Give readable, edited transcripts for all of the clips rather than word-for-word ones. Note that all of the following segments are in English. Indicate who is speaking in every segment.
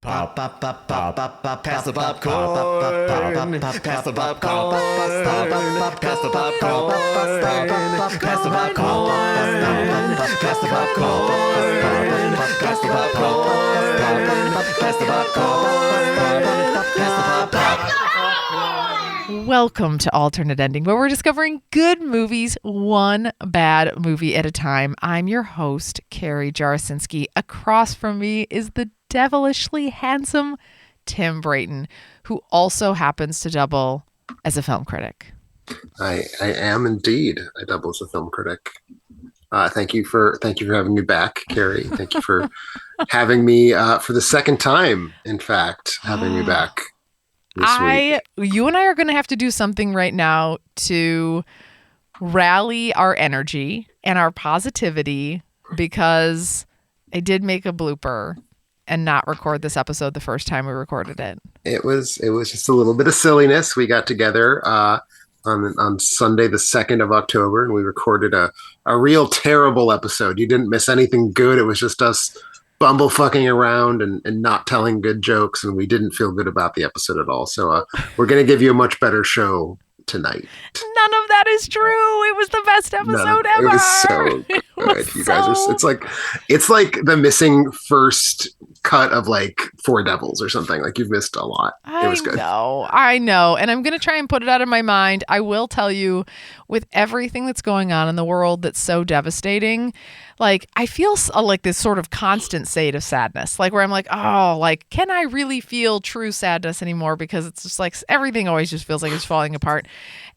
Speaker 1: Pop, pop, pop, pop, pop, pop, pass the popcorn. Pass the popcorn. Pass the popcorn. Pass the popcorn. Pass the popcorn. Pass the popcorn. Pass the popcorn. Pass the popcorn.
Speaker 2: Welcome to Alternate Ending, where we're discovering good movies, one bad movie at a time. I'm your host, Carrie Jarasinski. Across from me is the devilishly handsome Tim Brayton, who also happens to double as a film critic.
Speaker 3: I am indeed. I double as a film critic. Thank you for having me back, Carrie. Thank you for having me for the second time. In fact, having me back this week.
Speaker 2: You and I are going to have to do something right now to rally our energy and our positivity, because I did make a blooper and not record this episode the first time we recorded it.
Speaker 3: It was just a little bit of silliness. We got together on Sunday, the 2nd of October, and we recorded a real terrible episode. You didn't miss anything good. It was just us bumblefucking around and not telling good jokes, and we didn't feel good about the episode at all. So we're going to give you a much better show tonight.
Speaker 2: None of that is true. It was the best episode ever.
Speaker 3: It was so good. You guys are, it's like the missing first cut of like Four Devils or something. Like, you've missed a lot. It was good.
Speaker 2: I know. And I'm going to try and put it out of my mind. I will tell you, with everything that's going on in the world that's so devastating, like, I feel like this sort of constant state of sadness, like where I'm like, oh, like, can I really feel true sadness anymore? Because it's just like everything always just feels like it's falling apart.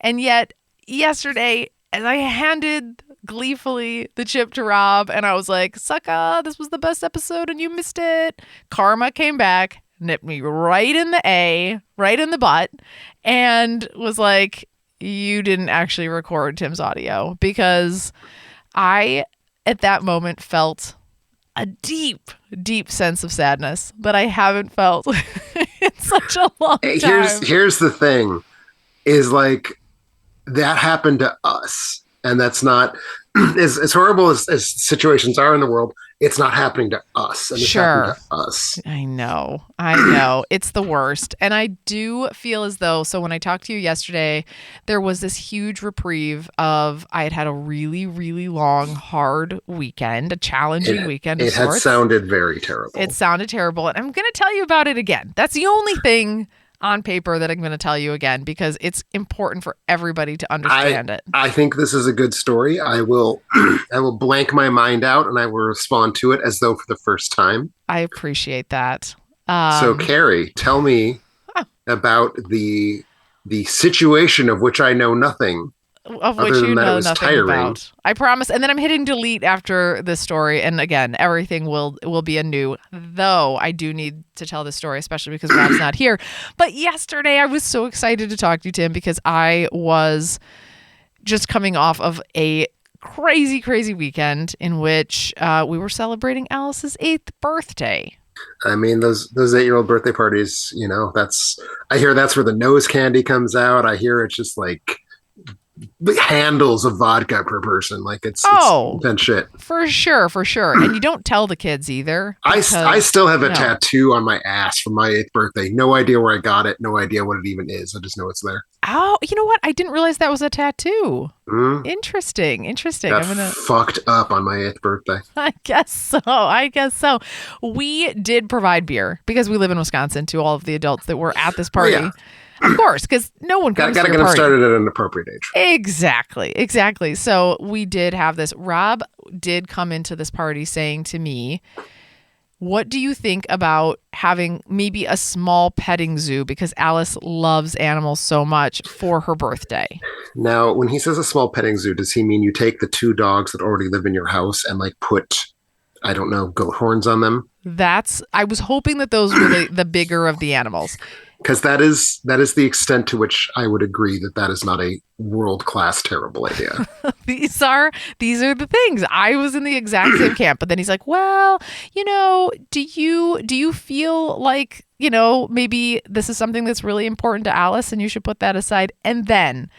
Speaker 2: And yet yesterday, as I handed gleefully the chip to Rob, and I was like, sucka, this was the best episode and you missed it. Karma came back, nipped me right in the butt, and was like, you didn't actually record Tim's audio. Because I, at that moment, felt a deep, deep sense of sadness that I haven't felt in such a long time.
Speaker 3: Here's the thing, is like, that happened to us. And that's not, as horrible as situations are in the world, it's not happening to us. And it's happened to us.
Speaker 2: I know. It's the worst. And I do feel as though, so when I talked to you yesterday, there was this huge reprieve of, I had a really, really long, hard weekend, a challenging weekend of sorts.
Speaker 3: It had sounded very terrible.
Speaker 2: It sounded terrible. And I'm going to tell you about it again. That's the only thing on paper that I'm going to tell you again, because it's important for everybody to understand it.
Speaker 3: I think this is a good story. I will blank my mind out and I will respond to it as though for the first time.
Speaker 2: I appreciate that.
Speaker 3: So Carrie, tell me about the situation of which I know nothing.
Speaker 2: Of which you know nothing about. I promise. And then I'm hitting delete after this story. And again, everything will be anew. Though I do need to tell this story, especially because Rob's not here. But yesterday I was so excited to talk to you, Tim, because I was just coming off of a crazy, crazy weekend in which we were celebrating Alice's 8th birthday.
Speaker 3: I mean, those 8-year-old birthday parties, you know, I hear that's where the nose candy comes out. I hear it's just like handles of vodka per person. Like it's intense shit.
Speaker 2: For sure. And you don't tell the kids either.
Speaker 3: Because, I still have a tattoo on my ass from my 8th birthday. No idea where I got it. No idea what it even is. I just know it's there.
Speaker 2: Oh, you know what? I didn't realize that was a tattoo. Interesting.
Speaker 3: Got fucked up on my 8th birthday.
Speaker 2: I guess so. We did provide beer because we live in Wisconsin to all of the adults that were at this party. Oh, yeah. Of course, because no one comes to your party.
Speaker 3: Gotta get them started at an appropriate age.
Speaker 2: Exactly. So we did have this. Rob did come into this party saying to me, what do you think about having maybe a small petting zoo? Because Alice loves animals so much for her birthday.
Speaker 3: Now, when he says a small petting zoo, does he mean you take the 2 dogs that already live in your house and like put, I don't know, goat horns on them?
Speaker 2: I was hoping that those were the bigger of the animals.
Speaker 3: Because that is the extent to which I would agree that is not a world-class terrible idea.
Speaker 2: These are the things. I was in the exact same camp, but then he's like, well, you know, do you feel like, you know, maybe this is something that's really important to Alice and you should put that aside? And then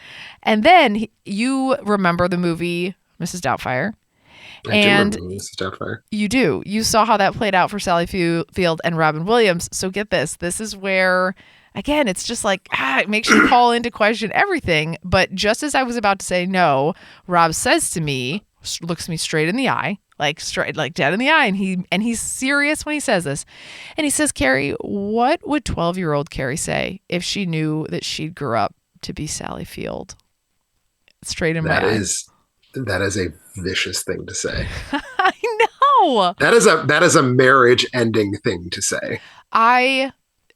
Speaker 2: you remember the movie Mrs. Doubtfire.
Speaker 3: I do remember Mrs. Doubtfire.
Speaker 2: You do. You saw how that played out for Sally Field and Robin Williams. So get this. This is where, again, it's just like, it makes you call into question everything. But just as I was about to say no, Rob says to me, looks me straight in the eye, like dead in the eye. And he's serious when he says this. And he says, Carrie, what would 12-year-old Carrie say if she knew that she'd grew up to be Sally Field? Straight in my eye.
Speaker 3: That is a vicious thing to say.
Speaker 2: I know.
Speaker 3: That is a marriage ending thing to say.
Speaker 2: I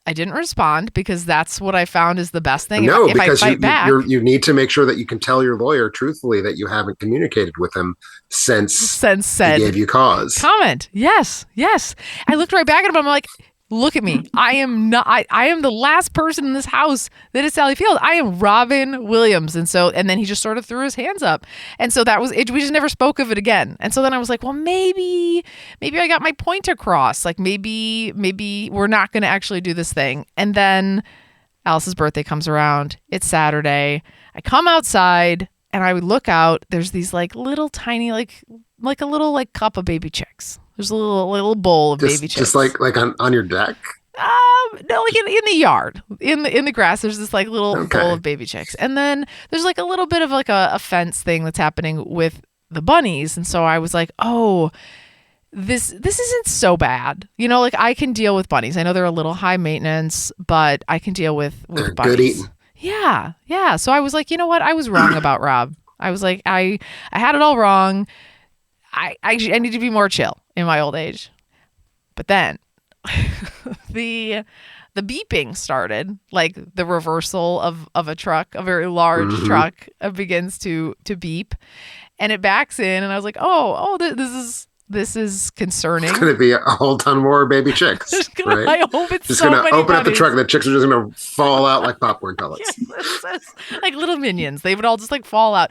Speaker 2: didn't respond because that's what I found is the best thing.
Speaker 3: No,
Speaker 2: if
Speaker 3: because
Speaker 2: I fight back,
Speaker 3: you need to make sure that you can tell your lawyer truthfully that you haven't communicated with him since
Speaker 2: said
Speaker 3: he gave you cause.
Speaker 2: Comment. Yes. I looked right back at him. I'm like, look at me. I am the last person in this house that is Sally Field. I am Robin Williams. And then he just sort of threw his hands up. And so that was it. We just never spoke of it again. And so then I was like, well, maybe I got my point across. Like maybe we're not going to actually do this thing. And then Alice's birthday comes around. It's Saturday. I come outside and I would look out. There's these like little tiny, like a little like cup of baby chicks. There's a little bowl of baby chicks.
Speaker 3: Just like on your deck?
Speaker 2: No, like in the yard, in the grass. There's this like little bowl of baby chicks, and then there's like a little bit of like a fence thing that's happening with the bunnies. And so I was like, oh, this isn't so bad, like I can deal with bunnies. I know they're a little high maintenance, but I can deal with
Speaker 3: they're
Speaker 2: bunnies.
Speaker 3: Good eating.
Speaker 2: Yeah. So I was like, you know what? I was wrong about Rob. I was like, I had it all wrong. I need to be more chill in my old age. But then the beeping started, like the reversal of a truck, a very large truck begins to beep, and it backs in, and I was like, oh, this is concerning.
Speaker 3: It's going to be a whole ton more baby chicks. Right?
Speaker 2: I hope it's
Speaker 3: just
Speaker 2: so
Speaker 3: going to open
Speaker 2: bunnies.
Speaker 3: up the truck, and the chicks are just going to fall out like popcorn pellets.
Speaker 2: Yes, like little minions. They would all just like fall out.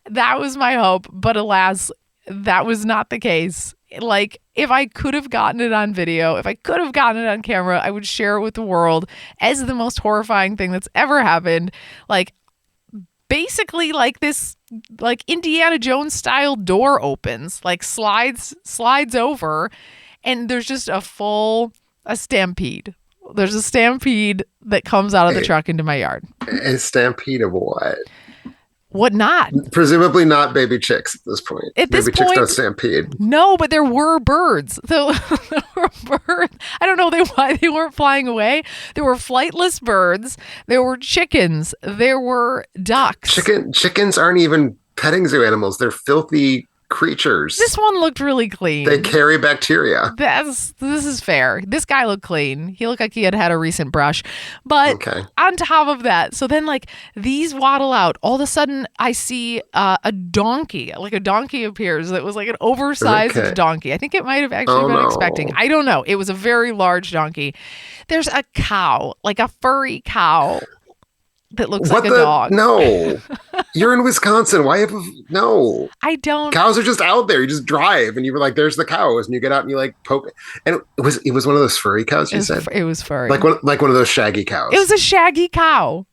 Speaker 2: That was my hope, but alas, that was not the case. Like, if I could have gotten it on video, if I could have gotten it on camera, I would share it with the world as the most horrifying thing that's ever happened. Like, basically, like this, like Indiana Jones style door opens, like slides over, and there's just a stampede. There's a stampede that comes out of the truck into my yard.
Speaker 3: A stampede of what?
Speaker 2: What not?
Speaker 3: Presumably not baby chicks at this point. Baby chicks don't stampede.
Speaker 2: No, but there were birds. So there were birds. I don't know why they weren't flying away. There were flightless birds. There were chickens. There were ducks.
Speaker 3: Chickens aren't even petting zoo animals. They're filthy creatures.
Speaker 2: This one looked really clean.
Speaker 3: They carry bacteria.
Speaker 2: This is fair. This guy looked clean. He looked like he had a recent brush. But on top of that, so then like these waddle out. All of a sudden I see a donkey. Like a donkey appears that was like an oversized donkey. I think it might have actually been expecting. I don't know. It was a very large donkey. There's a cow, like a furry cow. That looks like a dog.
Speaker 3: No. You're in Wisconsin. Why have no?
Speaker 2: I don't.
Speaker 3: Cows are just out there. You just drive and you were like, there's the cows. And you get out and you like poke it. And it was one of those furry cows, you said?
Speaker 2: It was furry.
Speaker 3: Like one of those shaggy cows.
Speaker 2: It was a shaggy cow.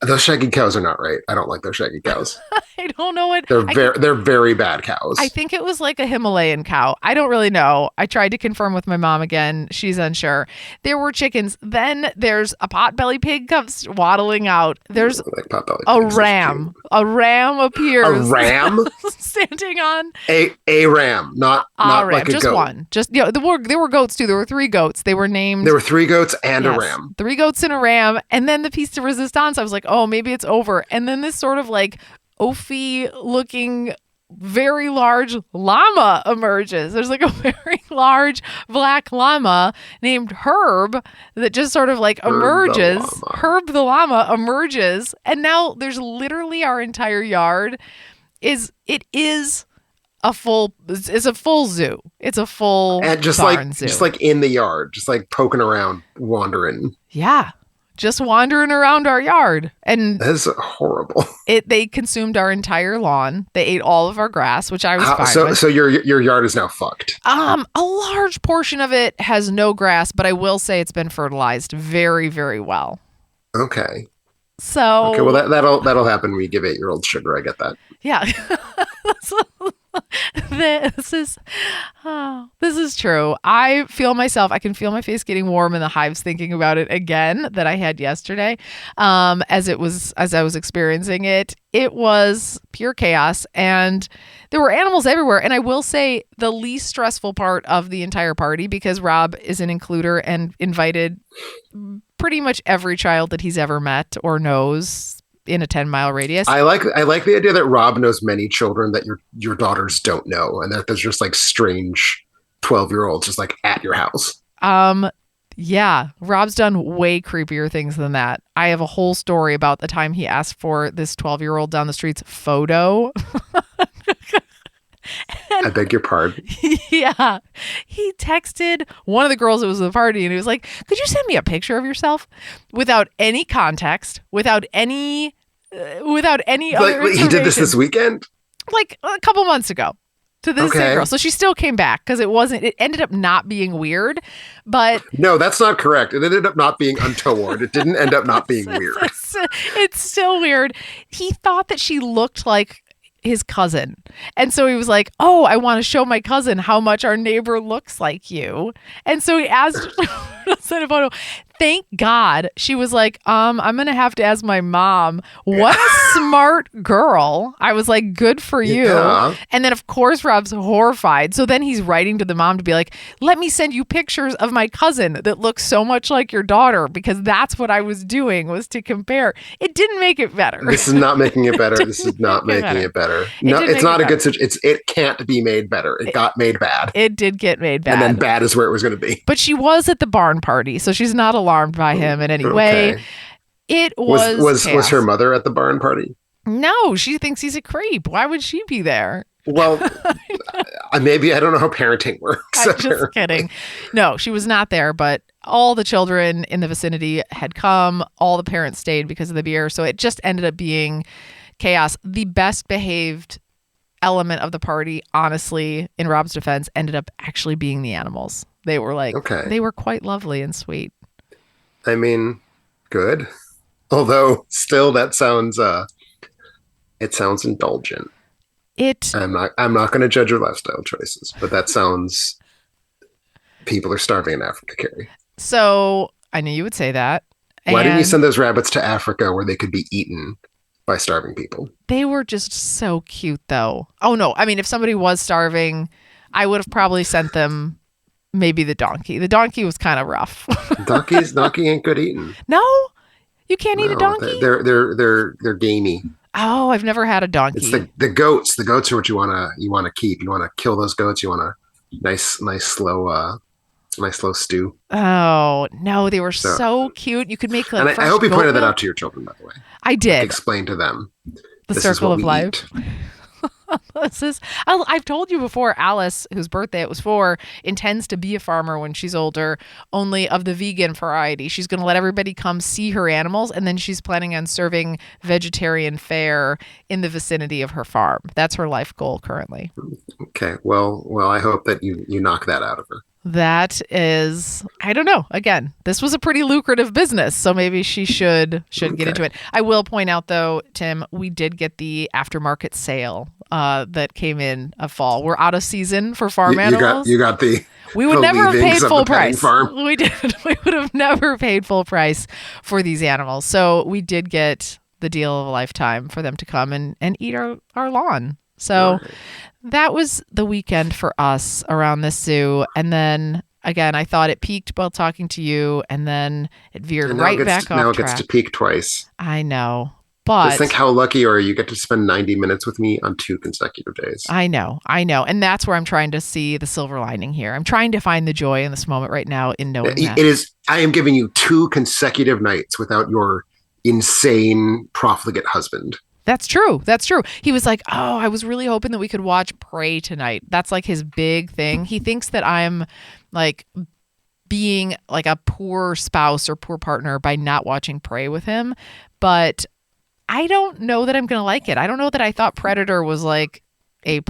Speaker 3: Those shaggy cows are not right. I don't like those shaggy cows.
Speaker 2: I don't know what.
Speaker 3: They're very bad cows.
Speaker 2: I think it was like a Himalayan cow. I don't really know. I tried to confirm with my mom again. She's unsure. There were chickens. Then there's a potbelly pig comes waddling out. There's
Speaker 3: like
Speaker 2: a ram. A ram appears.
Speaker 3: A ram?
Speaker 2: Standing on
Speaker 3: a ram, not
Speaker 2: ram.
Speaker 3: Like a
Speaker 2: just
Speaker 3: goat.
Speaker 2: One. Just there were goats too. There were 3 goats. They were named.
Speaker 3: There were 3 goats and a ram.
Speaker 2: 3 goats and a ram. And then the piece de resistance, I was like, oh, maybe it's over. And then this sort of like oafy looking very large llama emerges. There's like a very large black llama named Herb that just sort of like emerges. Herb the llama emerges, and now there's literally our entire yard is a full zoo. It's a full
Speaker 3: and just like in the yard, just like poking around, wandering.
Speaker 2: Yeah. Just wandering around our yard. And
Speaker 3: that's horrible.
Speaker 2: They consumed our entire lawn. They ate all of our grass, which I was fine with.
Speaker 3: So your yard is now fucked.
Speaker 2: A large portion of it has no grass, but I will say it's been fertilized very, very well.
Speaker 3: Okay.
Speaker 2: So
Speaker 3: well that'll happen when you give 8-year-old sugar. I get that.
Speaker 2: Yeah. This is true. I can feel my face getting warm in the hives thinking about it again that I had yesterday. As I was experiencing it, it was pure chaos and there were animals everywhere. And I will say the least stressful part of the entire party, because Rob is an includer and invited pretty much every child that he's ever met or knows in a 10-mile radius.
Speaker 3: I like the idea that Rob knows many children that your daughters don't know, and that there's just like strange 12-year-olds just like at your house.
Speaker 2: Yeah, Rob's done way creepier things than that. I have a whole story about the time he asked for this 12-year-old down the street's photo.
Speaker 3: I beg your pardon.
Speaker 2: Yeah. He texted one of the girls that was at the party and he was like, could you send me a picture of yourself? Without any context, without any other information.
Speaker 3: He did this weekend?
Speaker 2: Like a couple months ago to this same girl. So she still came back because it ended up not being weird, but.
Speaker 3: No, that's not correct. It ended up not being untoward. It didn't end up not being weird.
Speaker 2: It's still weird. He thought that she looked like his cousin. And so he was like, oh, I want to show my cousin how much our neighbor looks like you. And so he asked to send a photo. Thank God she was like, I'm going to have to ask my mom. What a smart girl. I was like, good for you. Yeah. And then, of course, Rob's horrified. So then he's writing to the mom to be like, let me send you pictures of my cousin that looks so much like your daughter, because that's what I was doing, was to compare. It didn't make it better.
Speaker 3: This is not making it better. This is not making it better. No, it's not a good situation. It can't be made better. It got made bad.
Speaker 2: It did get made bad.
Speaker 3: And then bad is where it was going to be.
Speaker 2: But she was at the barn party, so she's not alarmed by him in any way. It was
Speaker 3: her mother at the barn party?
Speaker 2: No, she thinks he's a creep. Why would she be there?
Speaker 3: Well, maybe I don't know how parenting works.
Speaker 2: I'm just kidding. No, she was not there, but all the children in the vicinity had come. All the parents stayed because of the beer. So it just ended up being chaos. The best behaved element of the party, honestly, in Rob's defense, ended up actually being the animals. They were they were quite lovely and sweet.
Speaker 3: I mean, good. Although still that sounds it sounds indulgent. I'm not going to judge your lifestyle choices, but that sounds, people are starving in Africa, Carrie.
Speaker 2: So I knew you would say that.
Speaker 3: Why didn't you send those rabbits to Africa where they could be eaten by starving people?
Speaker 2: They were just so cute, though. Oh, no. I mean, if somebody was starving, I would have probably sent them maybe the donkey. The donkey was kind of rough.
Speaker 3: Donkey ain't good eating.
Speaker 2: No? You can't eat a donkey?
Speaker 3: They're gamey.
Speaker 2: Oh, I've never had a donkey.
Speaker 3: It's the goats. The goats are what you want to keep. You want to kill those goats. You want a nice slow stew.
Speaker 2: Oh, no, they were so cute. You could make
Speaker 3: and I hope you pointed that out to your children, by the way.
Speaker 2: I did.
Speaker 3: Explain to them.
Speaker 2: The circle of life. I've told you before, Alice, whose birthday it was for, intends to be a farmer when she's older, only of the vegan variety. She's going to let everybody come see her animals, and then she's planning on serving vegetarian fare in the vicinity of her farm. That's her life goal currently.
Speaker 3: Okay. Well, I hope that you knock that out of her.
Speaker 2: That is, I don't know. Again, this was a pretty lucrative business, so maybe she should get into it. I will point out, though, Tim, we did get the aftermarket sale that came in a fall. We're out of season for farm animals.
Speaker 3: You got the.
Speaker 2: We would never have paid full price. We did. We would have never paid full price for these animals. So we did get the deal of a lifetime for them to come and eat our lawn. So. Right. That was the weekend for us around the zoo. And then, again, I thought it peaked while talking to you, and then it veered right back off track.
Speaker 3: Now it gets to peak twice.
Speaker 2: I know. But
Speaker 3: just think how lucky you are. You get to spend 90 minutes with me on 2 consecutive days.
Speaker 2: I know. And that's where I'm trying to see the silver lining here. I'm trying to find the joy in this moment right now in knowing that.
Speaker 3: It is. I am giving you 2 consecutive nights without your insane profligate husband.
Speaker 2: That's true. He was like, oh, I was really hoping that we could watch Prey tonight. That's like his big thing. He thinks that I'm like being like a poor spouse or poor partner by not watching Prey with him. But I don't know that I'm going to like it. I don't know that I thought Predator was like A+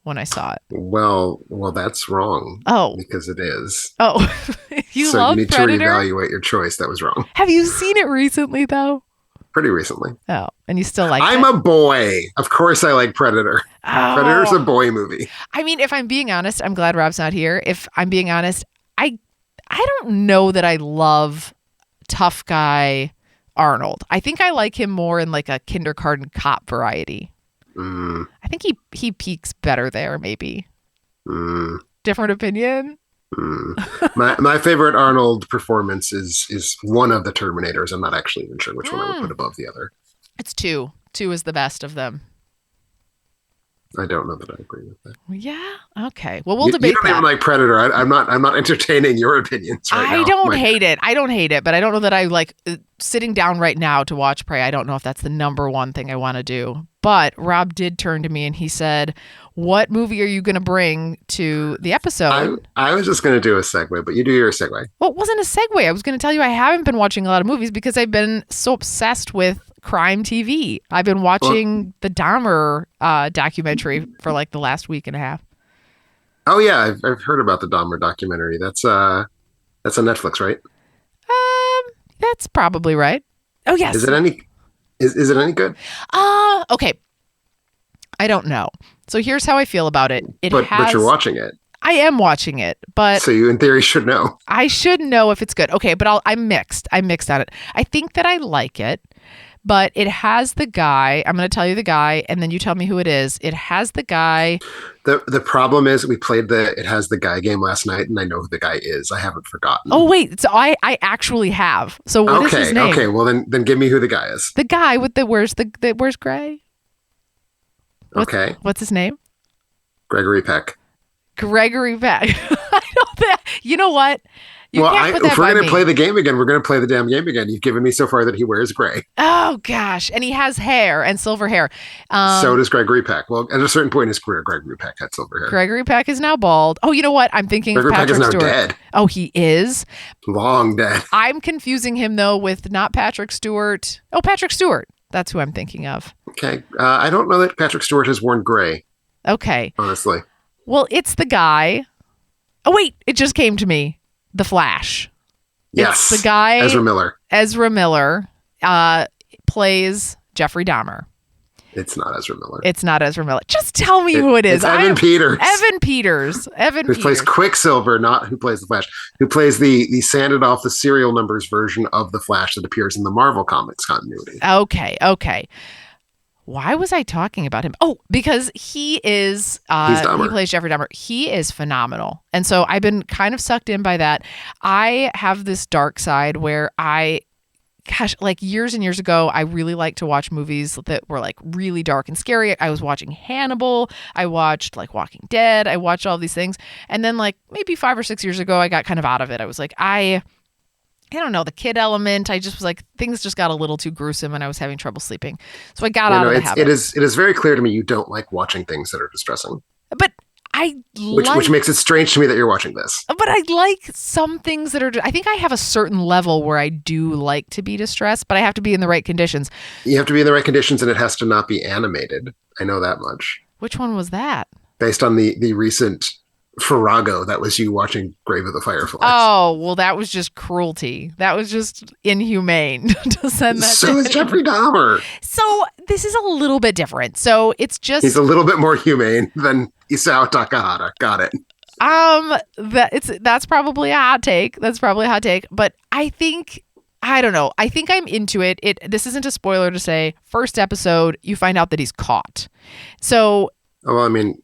Speaker 2: when I saw it.
Speaker 3: Well, that's wrong.
Speaker 2: Oh.
Speaker 3: Because it is.
Speaker 2: Oh,
Speaker 3: you love Predator? So you need to reevaluate your choice. That was wrong.
Speaker 2: Have you seen it recently, though?
Speaker 3: pretty recently.
Speaker 2: Oh, and you still like
Speaker 3: I'm
Speaker 2: it?
Speaker 3: a boy. Of course I like Predator.
Speaker 2: Oh.
Speaker 3: Predator's a boy movie.
Speaker 2: I mean, if I'm being honest, I'm glad Rob's not here. If I'm being honest, I don't know that I love tough guy Arnold. I think I like him more in like a kindergarten cop variety. I think he peaks better there, maybe. Different opinion?
Speaker 3: My favorite Arnold performance is one of the Terminators. I'm not actually even sure which one I would put above the other.
Speaker 2: It's 2. 2 is the best of them.
Speaker 3: I don't know that I agree with that.
Speaker 2: Yeah. Okay. Well, we'll debate
Speaker 3: you don't
Speaker 2: that.
Speaker 3: even like Predator. I'm not entertaining your opinions right now.
Speaker 2: I don't hate it. I don't hate it, but I don't know that I like sitting down right now to watch Prey. I don't know if that's the number one thing I want to do. But Rob did turn to me and he said, "What movie are you going to bring to the episode?"
Speaker 3: I was just going to do a segue, but you do your segue.
Speaker 2: Well, it wasn't a segue. I was going to tell you I haven't been watching a lot of movies because I've been so obsessed with crime TV. I've been watching the Dahmer documentary for like the last week and a half.
Speaker 3: Oh yeah, I've heard about the Dahmer documentary. That's on Netflix, right?
Speaker 2: That's probably right. Oh yes.
Speaker 3: Is it any good?
Speaker 2: Okay. I don't know. So here's how I feel about it.
Speaker 3: But you're watching it.
Speaker 2: I am watching it, but
Speaker 3: so you in theory should know.
Speaker 2: I should know if it's good. Okay, but I'm mixed. I'm mixed on it. I think that I like it. But it has the guy. I'm going to tell you the guy, and then you tell me who it is. It has the guy.
Speaker 3: The problem is we played It Has the Guy game last night, and I know who the guy is. I haven't forgotten.
Speaker 2: Oh wait, so I actually have. So what is his name?
Speaker 3: Okay, well then give me who the guy is.
Speaker 2: The guy with the wears gray. What's his name?
Speaker 3: Gregory Peck.
Speaker 2: Gregory Peck. I know that. You know what? If we're going to
Speaker 3: play the game again, we're going to play the damn game again. You've given me so far that he wears gray.
Speaker 2: Oh, gosh. And he has hair and silver hair.
Speaker 3: So does Gregory Peck. Well, at a certain point in his career, Gregory Peck had silver hair.
Speaker 2: Gregory Peck is now bald. Oh, you know what? I'm thinking
Speaker 3: Gregory
Speaker 2: of Patrick
Speaker 3: Peck is
Speaker 2: Stewart.
Speaker 3: now dead.
Speaker 2: Oh, he is?
Speaker 3: Long dead.
Speaker 2: I'm confusing him, though, with not Patrick Stewart. Oh, Patrick Stewart. That's who I'm thinking of.
Speaker 3: Okay. I don't know that Patrick Stewart has worn gray.
Speaker 2: Okay.
Speaker 3: Honestly. Well,
Speaker 2: it's the guy. Oh, wait. It just came to me. The Flash.
Speaker 3: Yes.
Speaker 2: It's the guy.
Speaker 3: Ezra Miller.
Speaker 2: Plays Jeffrey Dahmer.
Speaker 3: It's not Ezra
Speaker 2: Miller. Just tell me who it is.
Speaker 3: It's Evan Peters.
Speaker 2: Who
Speaker 3: plays Quicksilver, not who plays the Flash. Who plays the sanded off the serial numbers version of the Flash that appears in the Marvel Comics continuity.
Speaker 2: Okay. Why was I talking about him? Oh, because he plays Jeffrey Dahmer. He is phenomenal. And so I've been kind of sucked in by that. I have this dark side where like years and years ago, I really liked to watch movies that were like really dark and scary. I was watching Hannibal. I watched like Walking Dead. I watched all these things. And then like maybe 5 or 6 years ago, I got kind of out of it. I was like, I don't know, the kid element. I just was like, things just got a little too gruesome and I was having trouble sleeping. So I got out of the habit.
Speaker 3: It is very clear to me you don't like watching things that are distressing.
Speaker 2: But
Speaker 3: which makes it strange to me that you're watching this.
Speaker 2: But I like some things that are, I think I have a certain level where I do like to be distressed, but I have to be in the right conditions.
Speaker 3: You have to be in the right conditions and it has to not be animated. I know that much.
Speaker 2: Which one was that?
Speaker 3: Based on the recent Farrago, that was you watching Grave of the Fireflies.
Speaker 2: Oh, well, that was just cruelty. That was just inhumane to send that.
Speaker 3: So is Jeffrey Dahmer.
Speaker 2: So this is a little bit different. So it's just
Speaker 3: he's a little bit more humane than Isao Takahata. Got it.
Speaker 2: That's probably a hot take. But I don't know. I think I'm into it. This isn't a spoiler to say. First episode, you find out that he's caught. So.
Speaker 3: Well, I mean,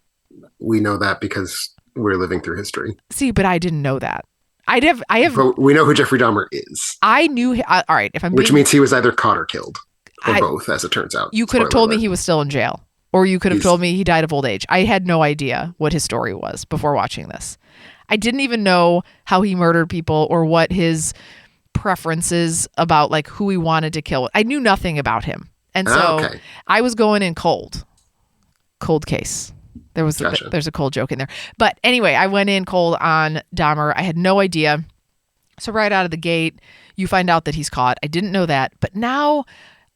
Speaker 3: we know that because we're living through history.
Speaker 2: See, but I didn't know that. I have.
Speaker 3: But we know who Jeffrey Dahmer is.
Speaker 2: I knew. All right,
Speaker 3: which means he was either caught or killed, or both, as it turns out.
Speaker 2: You could have told me he was still in jail, or you could have told me he died of old age. I had no idea what his story was before watching this. I didn't even know how he murdered people or what his preferences about like who he wanted to kill. I knew nothing about him, and so I was going in cold case. There's a cold joke in there. But anyway, I went in cold on Dahmer. I had no idea. So right out of the gate, you find out that he's caught. I didn't know that. But now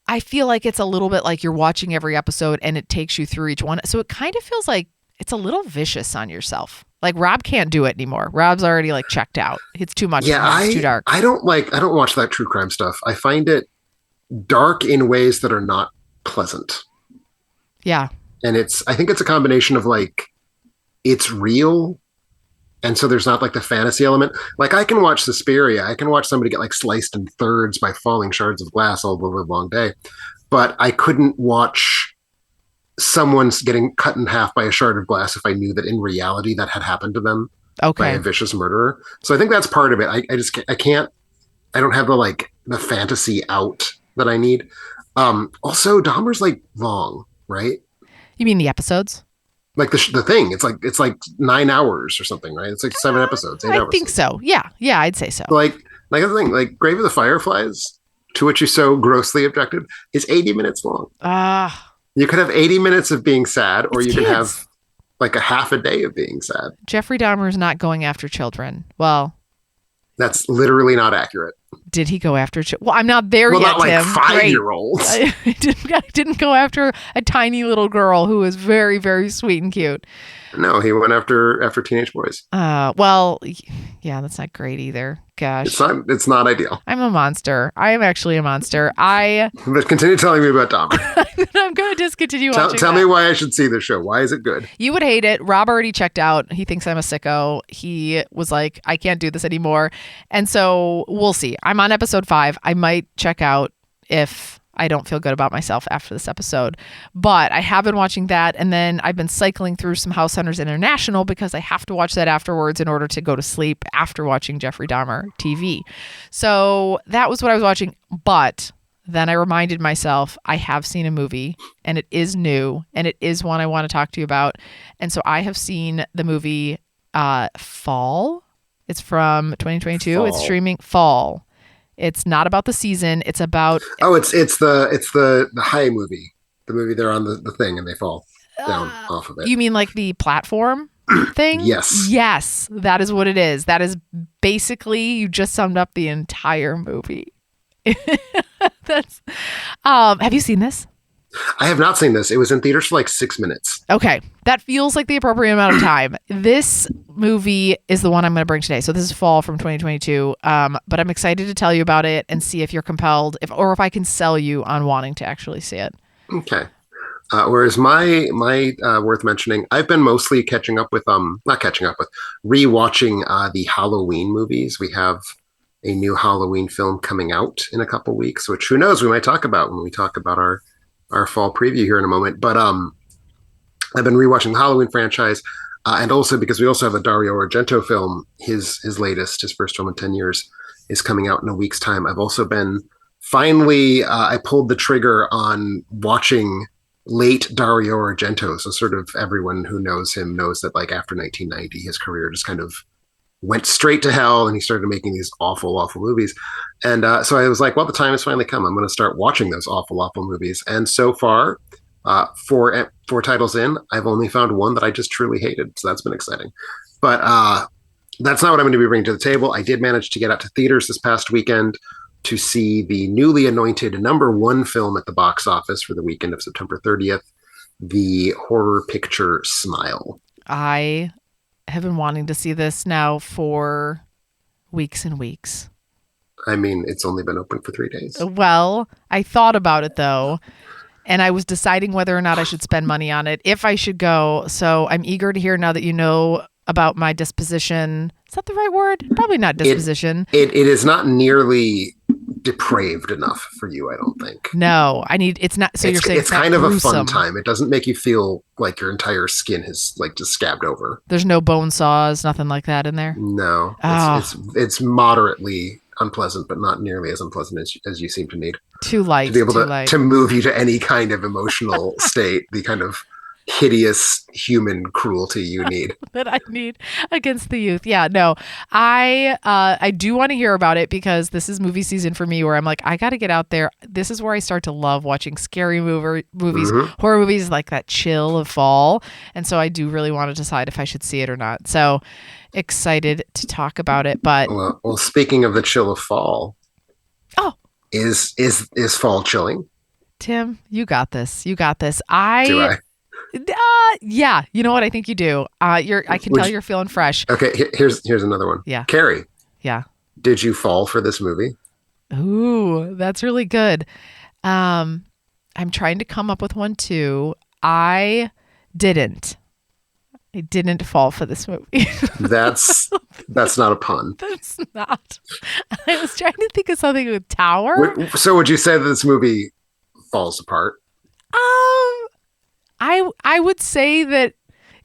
Speaker 2: I feel like it's a little bit like you're watching every episode and it takes you through each one. So it kind of feels like it's a little vicious on yourself. Like Rob can't do it anymore. Rob's already like checked out. It's too much.
Speaker 3: Yeah,
Speaker 2: it's too dark.
Speaker 3: I don't watch that true crime stuff. I find it dark in ways that are not pleasant.
Speaker 2: Yeah.
Speaker 3: And I think it's a combination of like, it's real. And so there's not like the fantasy element. Like I can watch Suspiria. I can watch somebody get like sliced in thirds by falling shards of glass all over a long day. But I couldn't watch someone's getting cut in half by a shard of glass if I knew that in reality that had happened to them by a vicious murderer. So I think that's part of it. I can't, I don't have the fantasy out that I need. Also Dahmer's like long, right?
Speaker 2: You mean the episodes?
Speaker 3: Like the thing, it's like 9 hours or something, right? It's like 7 episodes, 8
Speaker 2: I
Speaker 3: hours.
Speaker 2: think so. Yeah, I'd say so.
Speaker 3: Like the thing, like Grave of the Fireflies, to which you so grossly objected, is 80 minutes long. You could have 80 minutes of being sad, or you can have like a half a day of being sad. Jeffrey
Speaker 2: Dahmer is not going after children. Well,
Speaker 3: that's literally not accurate.
Speaker 2: Did he go after? Well, I'm not there yet,
Speaker 3: not like
Speaker 2: Tim.
Speaker 3: 5-year-olds.
Speaker 2: I didn't go after a tiny little girl who was very, very sweet and cute.
Speaker 3: No, he went after teenage boys.
Speaker 2: Well, yeah, that's not great either. Gosh,
Speaker 3: it's not ideal.
Speaker 2: I'm a monster. I am actually a monster.
Speaker 3: But continue telling me about Dahmer.
Speaker 2: I'm going to discontinue watching.
Speaker 3: Tell me why I should see this show. Why is it good?
Speaker 2: You would hate it. Rob already checked out. He thinks I'm a sicko. He was like, I can't do this anymore. And so we'll see. I'm on episode 5. I might check out if I don't feel good about myself after this episode. But I have been watching that, and then I've been cycling through some House Hunters International because I have to watch that afterwards in order to go to sleep after watching Jeffrey Dahmer TV. So that was what I was watching. But then I reminded myself I have seen a movie, and it is new, and it is one I want to talk to you about. And so I have seen the movie Fall. It's from 2022.
Speaker 3: Fall.
Speaker 2: It's streaming. Fall. It's not about the season. It's about
Speaker 3: it's the high movie. The movie they're on the thing and they fall down off of it.
Speaker 2: You mean like the platform thing?
Speaker 3: Yes.
Speaker 2: Yes, that is what it is. That is basically, you just summed up the entire movie. That's have you seen this?
Speaker 3: I have not seen this. It was in theaters for like 6 minutes.
Speaker 2: Okay. That feels like the appropriate amount of time. This movie is the one I'm going to bring today. So this is Fall from 2022. But I'm excited to tell you about it and see if you're compelled, if I can sell you on wanting to actually see it.
Speaker 3: Okay. Whereas my worth mentioning, I've been mostly rewatching the Halloween movies. We have a new Halloween film coming out in a couple weeks, which who knows, we might talk about when we talk about our fall preview here in a moment. But I've been rewatching the Halloween franchise, and also because we also have a Dario Argento film, his latest, his first film in 10 years, is coming out in a week's time. I've also been finally, I pulled the trigger on watching late Dario Argento. So sort of everyone who knows him knows that like after 1990, his career just kind of went straight to hell, and he started making these awful, awful movies. And so I was like, well, the time has finally come. I'm going to start watching those awful, awful movies. And so far, four titles in, I've only found one that I just truly hated. So that's been exciting. But that's not what I'm going to be bringing to the table. I did manage to get out to theaters this past weekend to see the newly anointed #1 film at the box office for the weekend of September 30th, the horror picture Smile.
Speaker 2: I have been wanting to see this now for weeks and weeks.
Speaker 3: I mean, it's only been open for 3 days.
Speaker 2: Well, I thought about it though, and I was deciding whether or not I should spend money on it, if I should go. So I'm eager to hear now that you know about my disposition. Is that the right word? Probably not disposition.
Speaker 3: It is not nearly depraved enough for you, I don't think.
Speaker 2: No, it's not. So you're saying
Speaker 3: it's kind of
Speaker 2: gruesome.
Speaker 3: A fun time. It doesn't make you feel like your entire skin has like just scabbed over.
Speaker 2: There's no bone saws, nothing like that in there.
Speaker 3: No, it's moderately unpleasant, but not nearly as unpleasant as you seem to need.
Speaker 2: Too light
Speaker 3: to be able to move you to any kind of emotional state. The kind of hideous human cruelty you need.
Speaker 2: That I need against the youth. Yeah, no, I do want to hear about it because this is movie season for me where I'm like, I got to get out there. This is where I start to love watching scary movies, horror movies, like that chill of fall. And so I do really want to decide if I should see it or not. So excited to talk about it. But
Speaker 3: well, speaking of the chill of fall, is fall chilling?
Speaker 2: Tim, you got this. Do
Speaker 3: I?
Speaker 2: Yeah, you know what? I think you do. I can tell you're feeling fresh.
Speaker 3: Okay, here's another one.
Speaker 2: Yeah.
Speaker 3: Carrie.
Speaker 2: Yeah.
Speaker 3: Did you fall for this movie?
Speaker 2: Ooh, that's really good. I'm trying to come up with one too. I didn't fall for this movie.
Speaker 3: That's not a pun.
Speaker 2: That's not. I was trying to think of something with Tower.
Speaker 3: So would you say that this movie falls apart?
Speaker 2: I would say that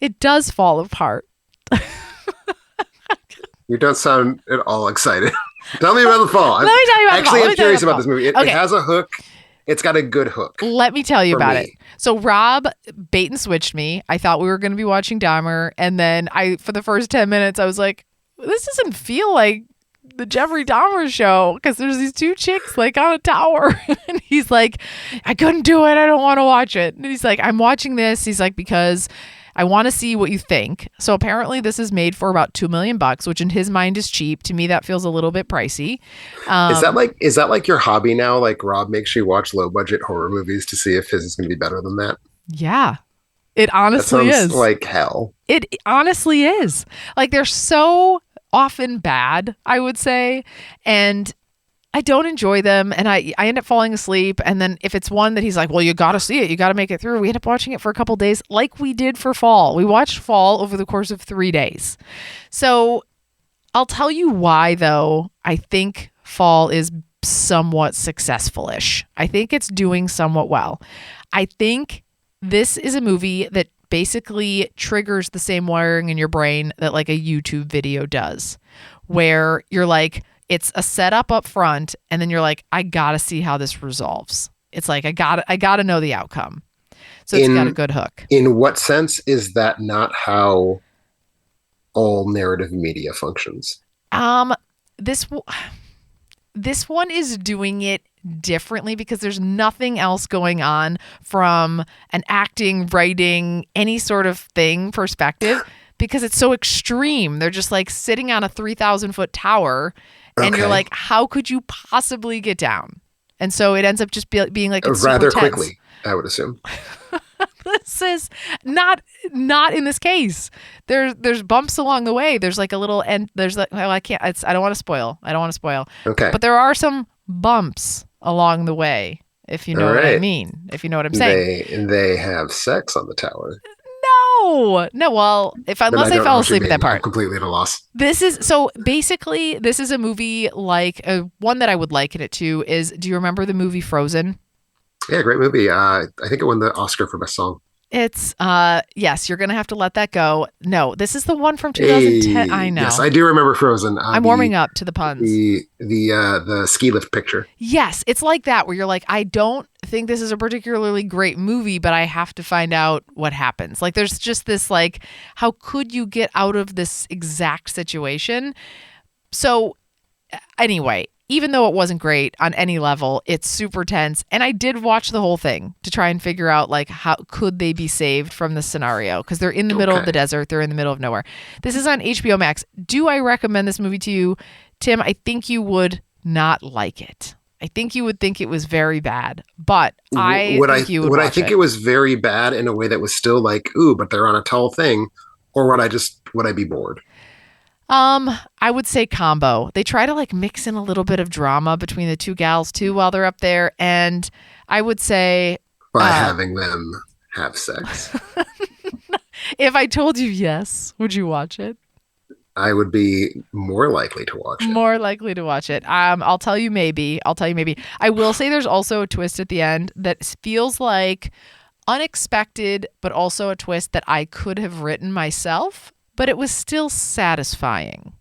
Speaker 2: it does fall apart.
Speaker 3: You don't sound at all excited. Tell me about the fall.
Speaker 2: Let me tell you about the fall.
Speaker 3: I'm curious about this movie. It has a hook. It's got a good hook.
Speaker 2: Let me tell you about it. So Rob bait and switched me. I thought we were going to be watching Dahmer. And then for the first 10 minutes, I was like, this doesn't feel like the Jeffrey Dahmer show because there's these two chicks like on a tower. And he's like, I couldn't do it. I don't want to watch it. And he's like, I'm watching this. He's like, because I want to see what you think. So apparently this is made for about $2 million, which in his mind is cheap. To me, that feels a little bit pricey.
Speaker 3: Is that like your hobby now? Like Rob makes you watch low budget horror movies to see if his is going to be better than that?
Speaker 2: Yeah, it honestly is.
Speaker 3: Like hell.
Speaker 2: It honestly is. Like they're so often bad, I would say. And I don't enjoy them, and I end up falling asleep. And then if it's one that he's like, well, you got to see it, you got to make it through, we end up watching it for a couple days like we did for Fall. We watched Fall over the course of 3 days. So I'll tell you why, though, I think Fall is somewhat successful-ish. I think it's doing somewhat well. I think this is a movie that basically triggers the same wiring in your brain that like a YouTube video does, where you're like, it's a setup up front, and then you're like, I gotta see how this resolves. It's like I gotta know the outcome. So it's got a good hook.
Speaker 3: In what sense is that not how all narrative media functions?
Speaker 2: This one is doing it differently because there's nothing else going on from an acting, writing, any sort of thing perspective because it's so extreme. They're just like sitting on a 3,000-foot tower. And you're like, how could you possibly get down? And so it ends up just being like it's
Speaker 3: rather
Speaker 2: super tense.
Speaker 3: Quickly, I would assume.
Speaker 2: This is not in this case. There's bumps along the way. There's like a little and there's like I don't want to spoil.
Speaker 3: Okay.
Speaker 2: But there are some bumps along the way, if you know what I mean. If you know what I'm saying.
Speaker 3: They have sex on the tower.
Speaker 2: No. Well, unless I fell asleep at that part,
Speaker 3: I'm completely at a loss.
Speaker 2: This is a movie like one that I would liken it to is. Do you remember the movie Frozen?
Speaker 3: Yeah, great movie. I think it won the Oscar for best song.
Speaker 2: It's yes, you're gonna have to let that go. No, this is the one from 2010. I know.
Speaker 3: Yes, I do remember Frozen.
Speaker 2: I'm warming up to the puns.
Speaker 3: The ski lift picture.
Speaker 2: Yes, it's like that where you're like, I don't think this is a particularly great movie, but I have to find out what happens. Like there's just this like, how could you get out of this exact situation? So anyway, even though it wasn't great on any level, it's super tense. And I did watch the whole thing to try and figure out like how could they be saved from this scenario? Because they're in the middle of the desert. They're in the middle of nowhere. This is on HBO Max. Do I recommend this movie to you, Tim? I think you would not like it. I think you would think it was very bad. But
Speaker 3: would I think it was very bad in a way that was still like, ooh, but they're on a tall thing? Or would I be bored?
Speaker 2: I would say combo. They try to like mix in a little bit of drama between the two gals too while they're up there. And I would say
Speaker 3: by having them have sex.
Speaker 2: If I told you yes, would you watch it?
Speaker 3: I would be more likely to watch it.
Speaker 2: More likely to watch it. I'll tell you maybe. I will say there's also a twist at the end that feels like unexpected, but also a twist that I could have written myself. But it was still satisfying.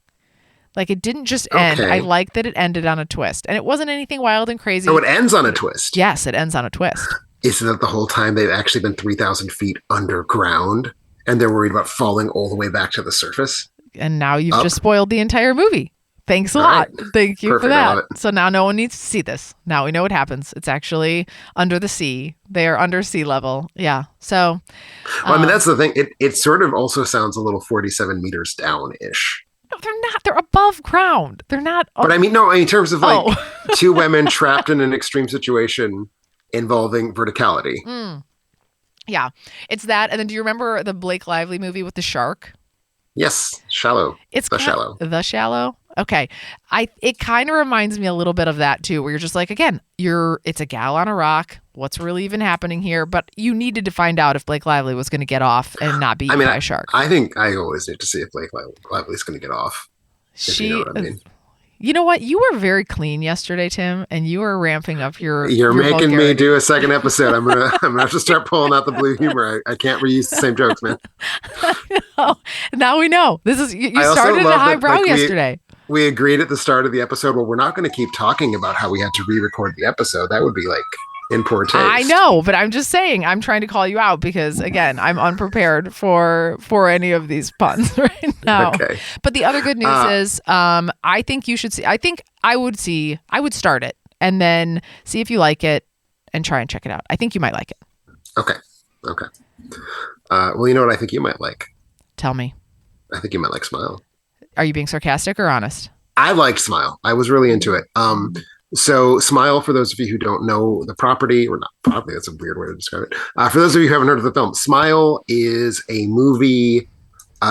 Speaker 2: Like it didn't just end. I like that it ended on a twist. And it wasn't anything wild and crazy.
Speaker 3: Oh, it ends on a twist.
Speaker 2: Yes, it ends on a twist.
Speaker 3: Is that the whole time they've actually been 3,000 feet underground and they're worried about falling all the way back to the surface?
Speaker 2: And now you've just spoiled the entire movie. Thanks a lot.
Speaker 3: Right.
Speaker 2: Thank you
Speaker 3: Perfect.
Speaker 2: for that. So now no one needs to see this. Now we know what happens. It's actually under the sea. They are under sea level. Yeah. So.
Speaker 3: Well, I mean, that's the thing. It sort of also sounds a little 47 meters down-ish.
Speaker 2: No, they're not. They're above ground. They're not.
Speaker 3: But I mean, no, in terms of like two women trapped in an extreme situation involving verticality.
Speaker 2: Yeah. It's that. And then do you remember the Blake Lively movie with the shark?
Speaker 3: Yes, Shallow.
Speaker 2: It's
Speaker 3: The Shallow.
Speaker 2: The Shallow. Okay. It kind of reminds me a little bit of that too, where you're just like, again, it's a gal on a rock. What's really even happening here? But you needed to find out if Blake Lively was going to get off and not be eaten by a shark.
Speaker 3: I think I always need to see if Blake Lively's going to get off. You know what I mean.
Speaker 2: You know what? You were very clean yesterday, Tim, and you were ramping up your.
Speaker 3: You're making
Speaker 2: vulgarity.
Speaker 3: me do a second episode. I'm gonna have to start pulling out the blue humor. I can't reuse the same jokes, man.
Speaker 2: Now we know. This is you started at a high brow yesterday.
Speaker 3: We agreed at the start of the episode, well, we're not going to keep talking about how we had to re-record the episode. That would be like in poor taste.
Speaker 2: I know, but I'm just saying, I'm trying to call you out because, again, I'm unprepared for any of these puns right now.
Speaker 3: Okay.
Speaker 2: But the other good news is, I think you should see. I think I would start it and then see if you like it and try and check it out. I think you might like it.
Speaker 3: Okay. Well, you know what I think you might like?
Speaker 2: Tell me.
Speaker 3: I think you might like Smile.
Speaker 2: Are you being sarcastic or honest?
Speaker 3: I liked Smile. I was really into it. So Smile, for those of you who don't know the property, or not property, that's a weird way to describe it. For those of you who haven't heard of the film, Smile is a movie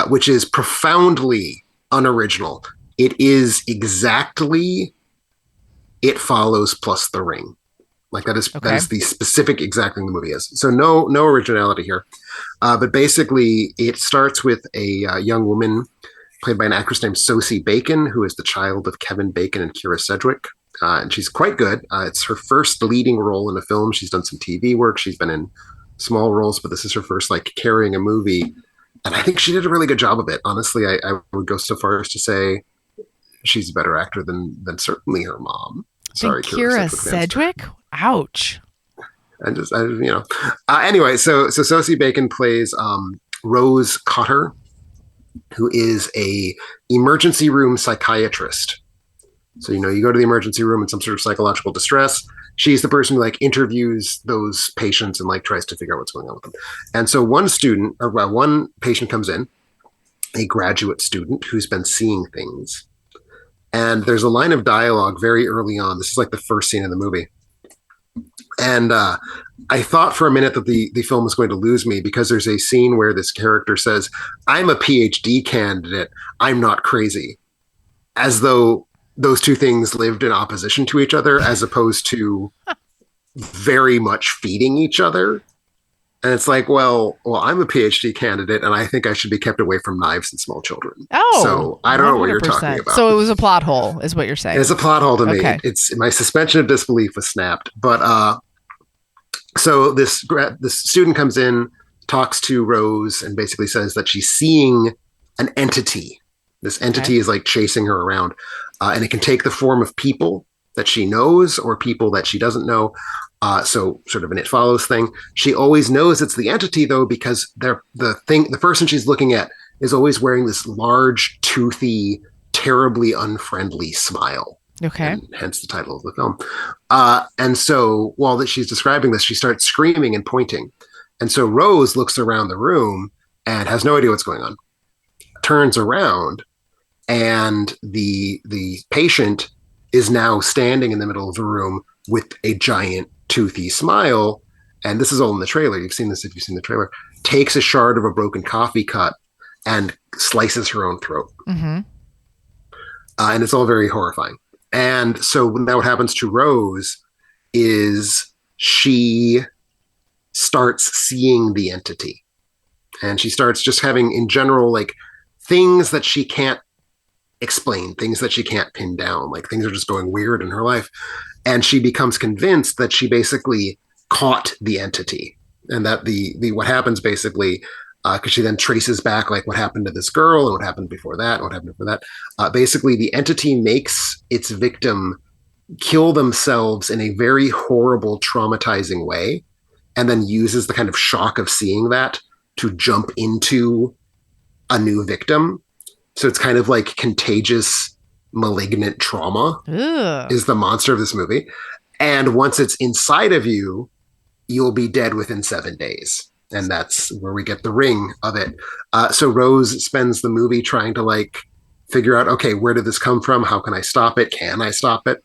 Speaker 3: which is profoundly unoriginal. It is exactly It Follows plus The Ring. Like that is the specific exact thing the movie is. So no originality here. But basically, it starts with a young woman played by an actress named Sosie Bacon, who is the child of Kevin Bacon and Kira Sedgwick. And she's quite good. It's her first leading role in a film. She's done some TV work. She's been in small roles, but this is her first like carrying a movie. And I think she did a really good job of it. Honestly, I would go so far as to say she's a better actor than certainly her mom. Sorry,
Speaker 2: Kira Sedgwick? Ouch.
Speaker 3: Anyway, so Sosie Bacon plays Rose Cotter, who is a emergency room psychiatrist. So, you go to the emergency room in some sort of psychological distress. She's the person who like interviews those patients and like tries to figure out what's going on with them. And so one patient comes in, a graduate student who's been seeing things. And there's a line of dialogue very early on. This is like the first scene of the movie. And I thought for a minute that the film was going to lose me because there's a scene where this character says, "I'm a PhD candidate. I'm not crazy." As though those two things lived in opposition to each other, as opposed to very much feeding each other. And it's like, well, I'm a PhD candidate, and I think I should be kept away from knives and small children. Oh, so I don't know what you're talking about.
Speaker 2: So it was a plot hole, is what you're saying.
Speaker 3: It's a plot hole to me.
Speaker 2: Okay.
Speaker 3: It's my suspension of disbelief was snapped. But so this student comes in, talks to Rose, and basically says that she's seeing an entity. This entity is like chasing her around, and it can take the form of people that she knows or people that she doesn't know. So sort of an It Follows thing. She always knows it's the entity though, because the person she's looking at is always wearing this large, toothy, terribly unfriendly smile.
Speaker 2: Okay.
Speaker 3: And hence the title of the film. And so while she's describing this, she starts screaming and pointing. And so Rose looks around the room and has no idea what's going on. Turns around, and the patient is now standing in the middle of the room with a giant toothy smile. And this is all in the trailer. You've seen this if you've seen the trailer. Takes a shard of a broken coffee cup and slices her own throat. Mm-hmm. And it's all very horrifying. And so now what happens to Rose is she starts seeing the entity. And she starts just having, in general, like things that she can't explain, things that she can't pin down, like things are just going weird in her life. And she becomes convinced that she basically caught the entity, and that the what happens basically, because she then traces back like what happened to this girl and what happened before that and what happened before that. Basically, the entity makes its victim kill themselves in a very horrible, traumatizing way, and then uses the kind of shock of seeing that to jump into a new victim. So it's kind of like contagious, malignant trauma. Ugh. Is the monster of this movie. And once it's inside of you, you'll be dead within 7 days. And that's where we get the ring of it. So Rose spends the movie trying to like figure out, okay, where did this come from? How can I stop it? Can I stop it?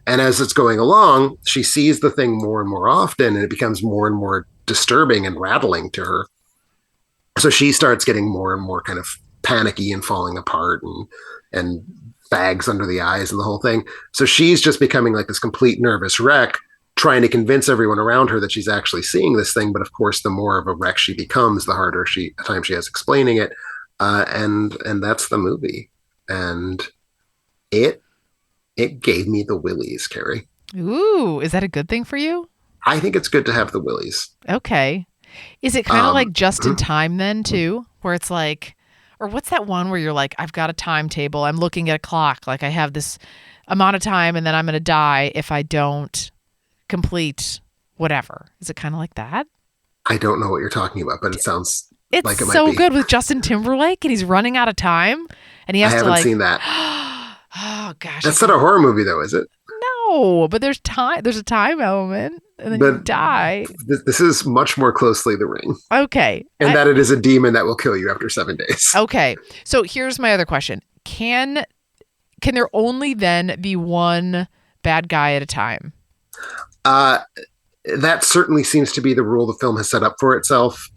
Speaker 3: And as it's going along, she sees the thing more and more often, and it becomes more and more disturbing and rattling to her. So she starts getting more and more kind of panicky and falling apart and bags under the eyes and the whole thing. So she's just becoming like this complete nervous wreck, trying to convince everyone around her that she's actually seeing this thing. But of course, the more of a wreck she becomes, the harder time she has explaining it. And that's the movie. And it gave me the willies, Carrie.
Speaker 2: Ooh, is that a good thing for you?
Speaker 3: I think it's good to have the willies.
Speaker 2: Okay. Is it kind of like Just in Time then too, where it's like, or what's that one where you're like, I've got a timetable, I'm looking at a clock, like I have this amount of time and then I'm going to die if I don't complete whatever. Is it kind of like that?
Speaker 3: I don't know what you're talking about, but it sounds like it might
Speaker 2: so
Speaker 3: be.
Speaker 2: good with Justin Timberlake and he's running out of time and he has
Speaker 3: I
Speaker 2: to
Speaker 3: haven't seen that.
Speaker 2: Oh gosh.
Speaker 3: That's not a horror movie though, is it?
Speaker 2: No, but there's time. There's a time element and then you die.
Speaker 3: This is much more closely The Ring.
Speaker 2: Okay.
Speaker 3: And that it is a demon that will kill you after 7 days.
Speaker 2: Okay. So here's my other question. Can there only then be one bad guy at a time?
Speaker 3: That certainly seems to be the rule the film has set up for itself.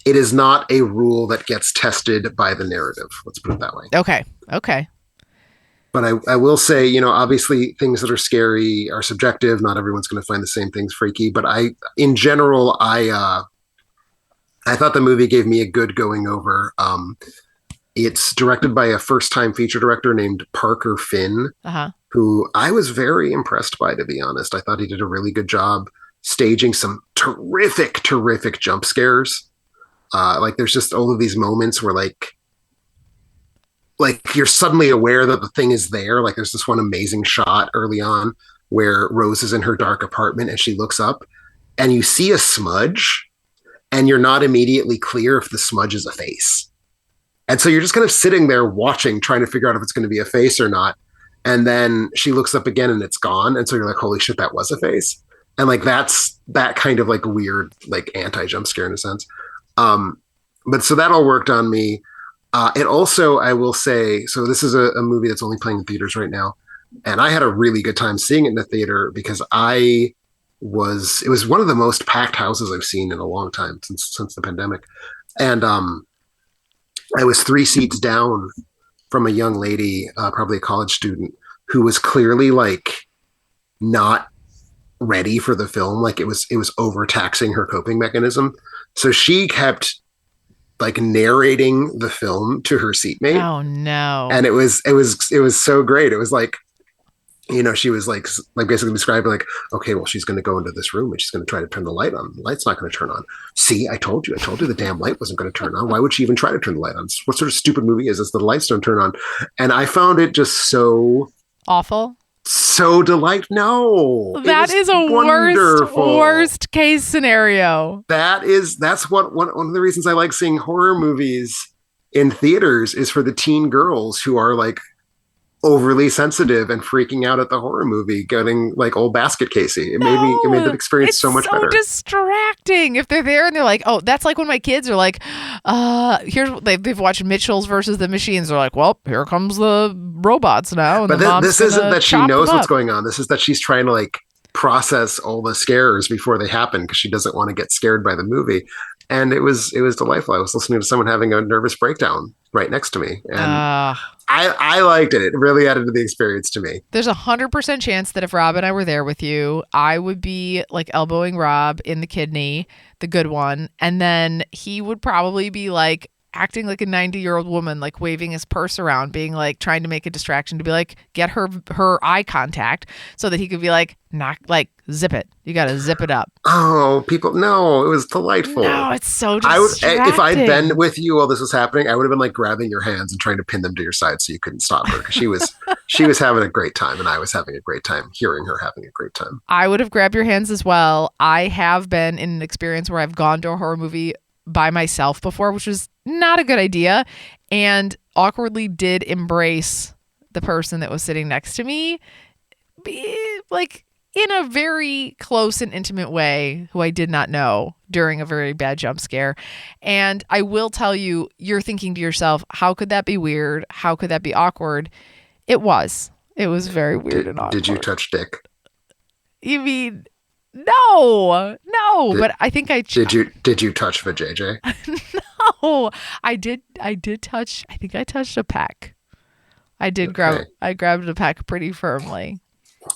Speaker 3: It is not a rule that gets tested by the narrative. Let's put it that way.
Speaker 2: Okay.
Speaker 3: But I will say, obviously things that are scary are subjective. Not everyone's going to find the same things freaky. But in general, I thought the movie gave me a good going over. It's directed by a first-time feature director named Parker Finn, who I was very impressed by, to be honest. I thought he did a really good job staging some terrific jump scares. Like there's just all of these moments where like you're suddenly aware that the thing is there. Like there's this one amazing shot early on where Rose is in her dark apartment and she looks up and you see a smudge and you're not immediately clear if the smudge is a face. And so you're just kind of sitting there watching, trying to figure out if it's going to be a face or not. And then she looks up again and it's gone. And so you're like, holy shit, that was a face. And like, that's that kind of like weird, like anti-jump scare in a sense. But so that all worked on me. It also, I will say, so this is a movie that's only playing in theaters right now. And I had a really good time seeing it in the theater because it was one of the most packed houses I've seen in a long time since the pandemic. And I was 3 seats down from a young lady, probably a college student, who was clearly like not ready for the film. Like it was overtaxing her coping mechanism. So she kept like narrating the film to her seatmate.
Speaker 2: Oh no.
Speaker 3: And it was so great. It was like, she was like basically describing like, okay, well, she's going to go into this room and she's going to try to turn the light on. The light's not going to turn on. See, I told you the damn light wasn't going to turn on. Why would she even try to turn the light on? What sort of stupid movie is this? The lights don't turn on. And I found it just so
Speaker 2: awful.
Speaker 3: So delightful. No,
Speaker 2: that is a worst case scenario.
Speaker 3: That's what one of the reasons I like seeing horror movies in theaters is for the teen girls who are like overly sensitive and freaking out at the horror movie, getting like old basket Casey. It made the experience so much better.
Speaker 2: It's so distracting if they're there and they're like, oh, that's like when my kids are like, they've watched Mitchell's versus the Machines. They're like, well, here comes the robots now. And
Speaker 3: but this isn't that she knows what's going on. This is that she's trying to like process all the scares before they happen because she doesn't want to get scared by the movie. And it was delightful. I was listening to someone having a nervous breakdown right next to me. And I liked it. It really added to the experience to me.
Speaker 2: There's 100% chance that if Rob and I were there with you, I would be like elbowing Rob in the kidney, the good one. And then he would probably be like acting like a 90-year-old woman, like waving his purse around, being like trying to make a distraction to be like, get her eye contact so that he could be like, zip it. You got to zip it up.
Speaker 3: Oh, no, it was delightful.
Speaker 2: No, it's so distracting.
Speaker 3: If I'd been with you while this was happening, I would have been like grabbing your hands and trying to pin them to your side so you couldn't stop her because she was having a great time and I was having a great time hearing her having a great time.
Speaker 2: I would have grabbed your hands as well. I have been in an experience where I've gone to a horror movie by myself before, which was not a good idea, and awkwardly did embrace the person that was sitting next to me, like in a very close and intimate way, who I did not know during a very bad jump scare. And I will tell you, you're thinking to yourself, how could that be weird? How could that be awkward? It was very weird and awkward.
Speaker 3: Did you touch dick?
Speaker 2: You mean... No, but I think I...
Speaker 3: Did you touch vajayjay?
Speaker 2: No, I did touch... I think I touched a peck. I did I grabbed a peck pretty firmly.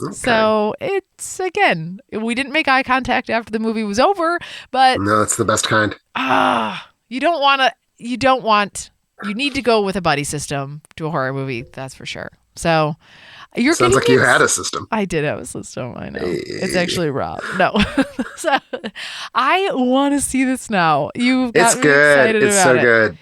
Speaker 3: Okay.
Speaker 2: So it's, again, we didn't make eye contact after the movie was over, but
Speaker 3: No, it's the best kind.
Speaker 2: you need to go with a buddy system to a horror movie. That's for sure. So
Speaker 3: Sounds like you had a system.
Speaker 2: I did have a system. I know. It's actually Rob. No. So I want to see this now. You've got me excited about it.
Speaker 3: It's so good.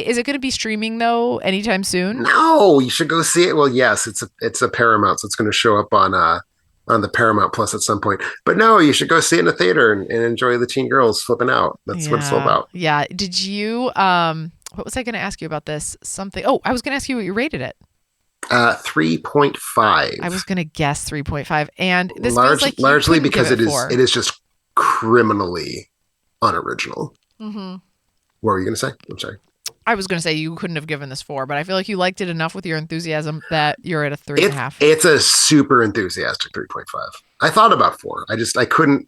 Speaker 2: Is it going to be streaming though anytime soon?
Speaker 3: No, you should go see it. Well, yes, it's a Paramount, so it's going to show up on the Paramount Plus at some point. But no, you should go see it in the theater and enjoy the teen girls flipping out. That's what it's all about.
Speaker 2: Yeah. Did you what was I going to ask you about this? I was going to ask you what you rated it.
Speaker 3: 3.5.
Speaker 2: I was going to guess 3.5, and this feels like
Speaker 3: largely because it is just criminally unoriginal.
Speaker 2: Mm-hmm.
Speaker 3: What were you going to say? I'm sorry.
Speaker 2: I was going to say you couldn't have given this 4, but I feel like you liked it enough with your enthusiasm that you're at a 3.5.
Speaker 3: It's a super enthusiastic 3.5. I thought about 4. I couldn't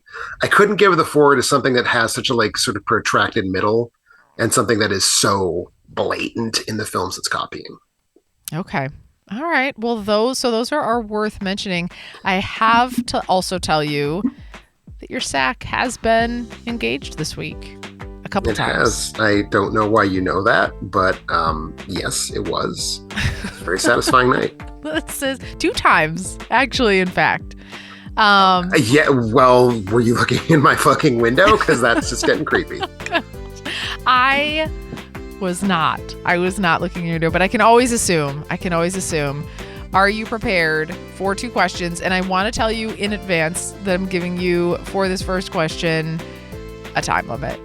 Speaker 3: give the 4 to something that has such a sort of protracted middle and something that is so blatant in the films it's copying.
Speaker 2: Okay. All right. Well, those are worth mentioning. I have to also tell you that your sack has been engaged this week a couple times.
Speaker 3: It has. I don't know why you know that, but yes, it was. It was a very satisfying night.
Speaker 2: It says 2 times, actually, in fact.
Speaker 3: Yeah, well, were you looking in my fucking window? Because that's just getting creepy.
Speaker 2: I was not looking in your window, but I can always assume. Are you prepared for 2 questions? And I want to tell you in advance that I'm giving you, for this first question, a time limit.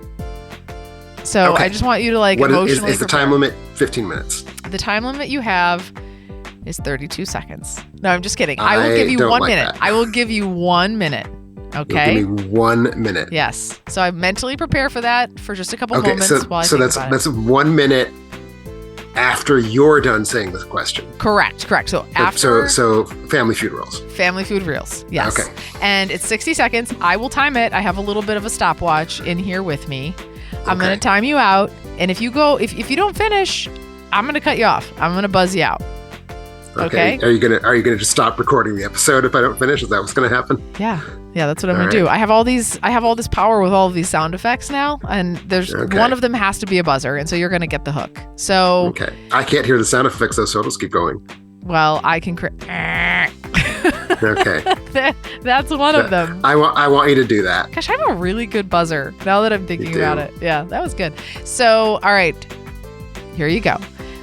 Speaker 2: So okay. I just want you to emotionally
Speaker 3: is the time limit 15 minutes?
Speaker 2: The time limit you have is 32 seconds. No, I'm just kidding. I will give you 1 minute. I will give you 1 minute. Okay.
Speaker 3: You'll give me 1 minute.
Speaker 2: Yes. So I mentally prepare for that for just a couple moments while I think about it.
Speaker 3: That's 1 minute after you're done saying this question.
Speaker 2: Correct. So after.
Speaker 3: So Family Feud rules.
Speaker 2: Family Feud rules. Yes.
Speaker 3: Okay.
Speaker 2: And it's 60 seconds. I will time it. I have a little bit of a stopwatch in here with me. I'm going to time you out. And if you don't finish, I'm going to cut you off. I'm going to buzz you out. Okay.
Speaker 3: Are you gonna just stop recording the episode if I don't finish? Is that what's gonna happen?
Speaker 2: Yeah, that's what I'm gonna do. I have all this power with all of these sound effects now, and there's one of them has to be a buzzer, and so you're gonna get the hook. So
Speaker 3: I can't hear the sound effects though, so I'll just keep going.
Speaker 2: Well, I can.
Speaker 3: Okay.
Speaker 2: That's one of them.
Speaker 3: I want you to do that.
Speaker 2: Gosh, I have a really good buzzer now that I'm thinking about it. Yeah, that was good. So, all right, here you go.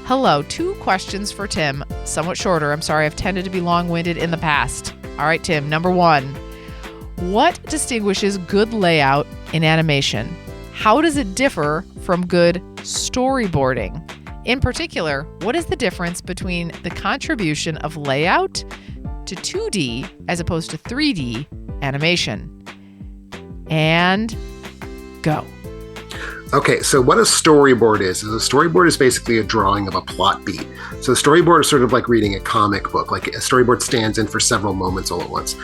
Speaker 2: Hello, 2 questions for Tim. Somewhat shorter. I'm sorry, I've tended to be long-winded in the past. All right, Tim, number 1. What distinguishes good layout in animation? How does it differ from good storyboarding? In particular, what is the difference between the contribution of layout to 2D as opposed to 3D animation? And go.
Speaker 3: Okay, so what a storyboard is a storyboard is basically a drawing of a plot beat. So a storyboard is sort of like reading a comic book. Like a storyboard stands in for several moments all at once.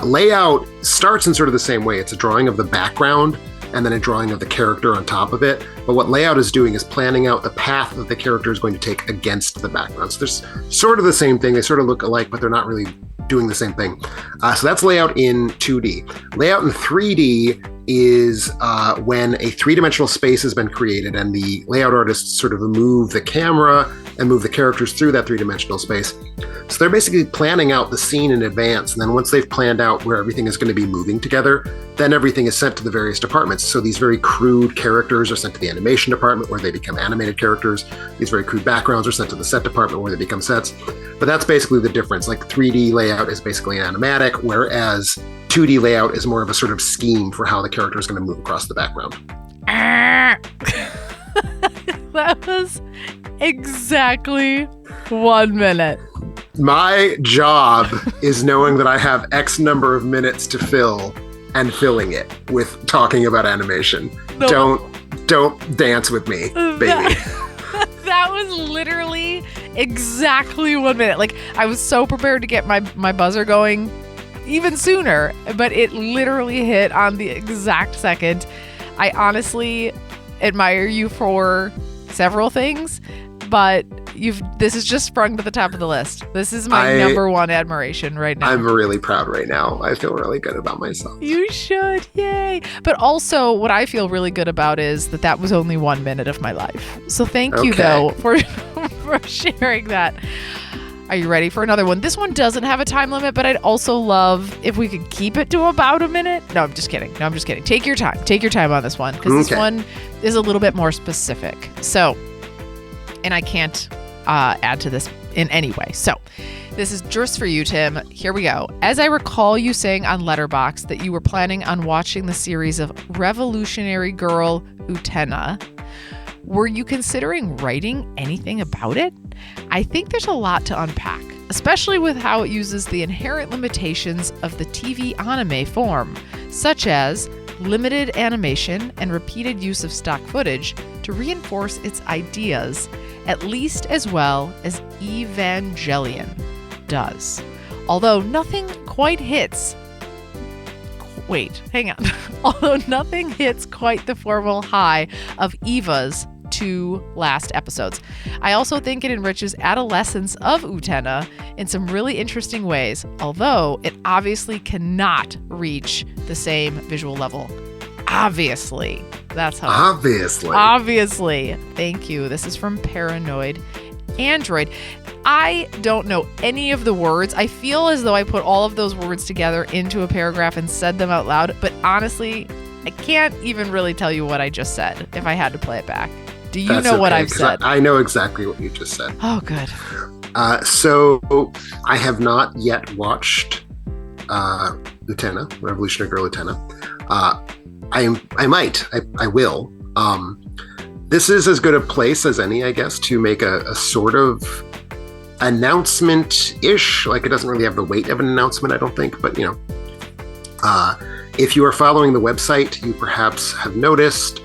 Speaker 3: Layout starts in sort of the same way. It's a drawing of the background and then a drawing of the character on top of it. But what layout is doing is planning out the path that the character is going to take against the background. So there's sort of the same thing. They sort of look alike, but they're not really doing the same thing. So that's layout in 2D. Layout in 3D is when a 3-dimensional space has been created and the layout artists sort of move the camera and move the characters through that 3-dimensional space. So they're basically planning out the scene in advance. And then once they've planned out where everything is going to be moving together, then everything is sent to the various departments. So these very crude characters are sent to the animation department where they become animated characters. These very crude backgrounds are sent to the set department where they become sets. But that's basically the difference. Like 3D layout is basically an animatic, whereas 2D layout is more of a sort of scheme for how the character is going to move across the background.
Speaker 2: That was exactly 1 minute.
Speaker 3: My job is knowing that I have X number of minutes to fill and filling it with talking about animation. No. Don't dance with me, baby.
Speaker 2: That was literally exactly 1 minute. Like, I was so prepared to get my buzzer going even sooner, but it literally hit on the exact second. I honestly admire you for several things, but This is just sprung to the top of the list. This is my number one admiration right now.
Speaker 3: I'm really proud right now. I feel really good about myself.
Speaker 2: You should. Yay. But also what I feel really good about is that was only 1 minute of my life. So thank you though for sharing that. Are you ready for another one? This one doesn't have a time limit, but I'd also love if we could keep it to about a minute. No, I'm just kidding. Take your time. Take your time on this one because this one is a little bit more specific. So, and I can't add to this in any way. So this is just for you, Tim. Here we go. As I recall you saying on Letterboxd that you were planning on watching the series of Revolutionary Girl Utena. Were you considering writing anything about it? I think there's a lot to unpack, especially with how it uses the inherent limitations of the TV anime form, such as limited animation and repeated use of stock footage to reinforce its ideas, at least as well as Evangelion does. Although nothing quite hits... Wait, hang on. Although nothing hits quite the formal high of Eva's 2 last episodes. I also think it enriches adolescence of Utena in some really interesting ways, although it obviously cannot reach the same visual level. Obviously. That's how. Obviously. Thank you. This is from Paranoid Android. I don't know any of the words. I feel as though I put all of those words together into a paragraph and said them out loud, but honestly, I can't even really tell you what I just said if I had to play it back. Do you know what I've said?
Speaker 3: I know exactly what you just said.
Speaker 2: Oh, good.
Speaker 3: So I have not yet watched Utena, Revolutionary Girl Utena. I will. This is as good a place as any, I guess, to make a sort of announcement-ish. Like, it doesn't really have the weight of an announcement, I don't think, but, if you are following the website, you perhaps have noticed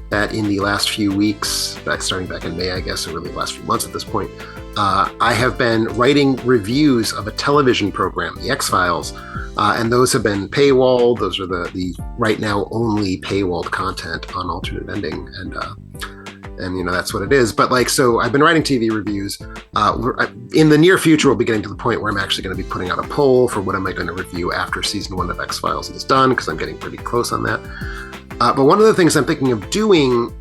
Speaker 3: that in the last few weeks, starting back in May, I guess, or really the last few months at this point, I have been writing reviews of a television program, The X-Files, and those have been paywalled. Those are the right now only paywalled content on Alternate Ending, and that's what it is. But so I've been writing TV reviews. In the near future, we'll be getting to the point where I'm actually going to be putting out a poll for what am I going to review after season 1 of X-Files is done, because I'm getting pretty close on that. But one of the things I'm thinking of doing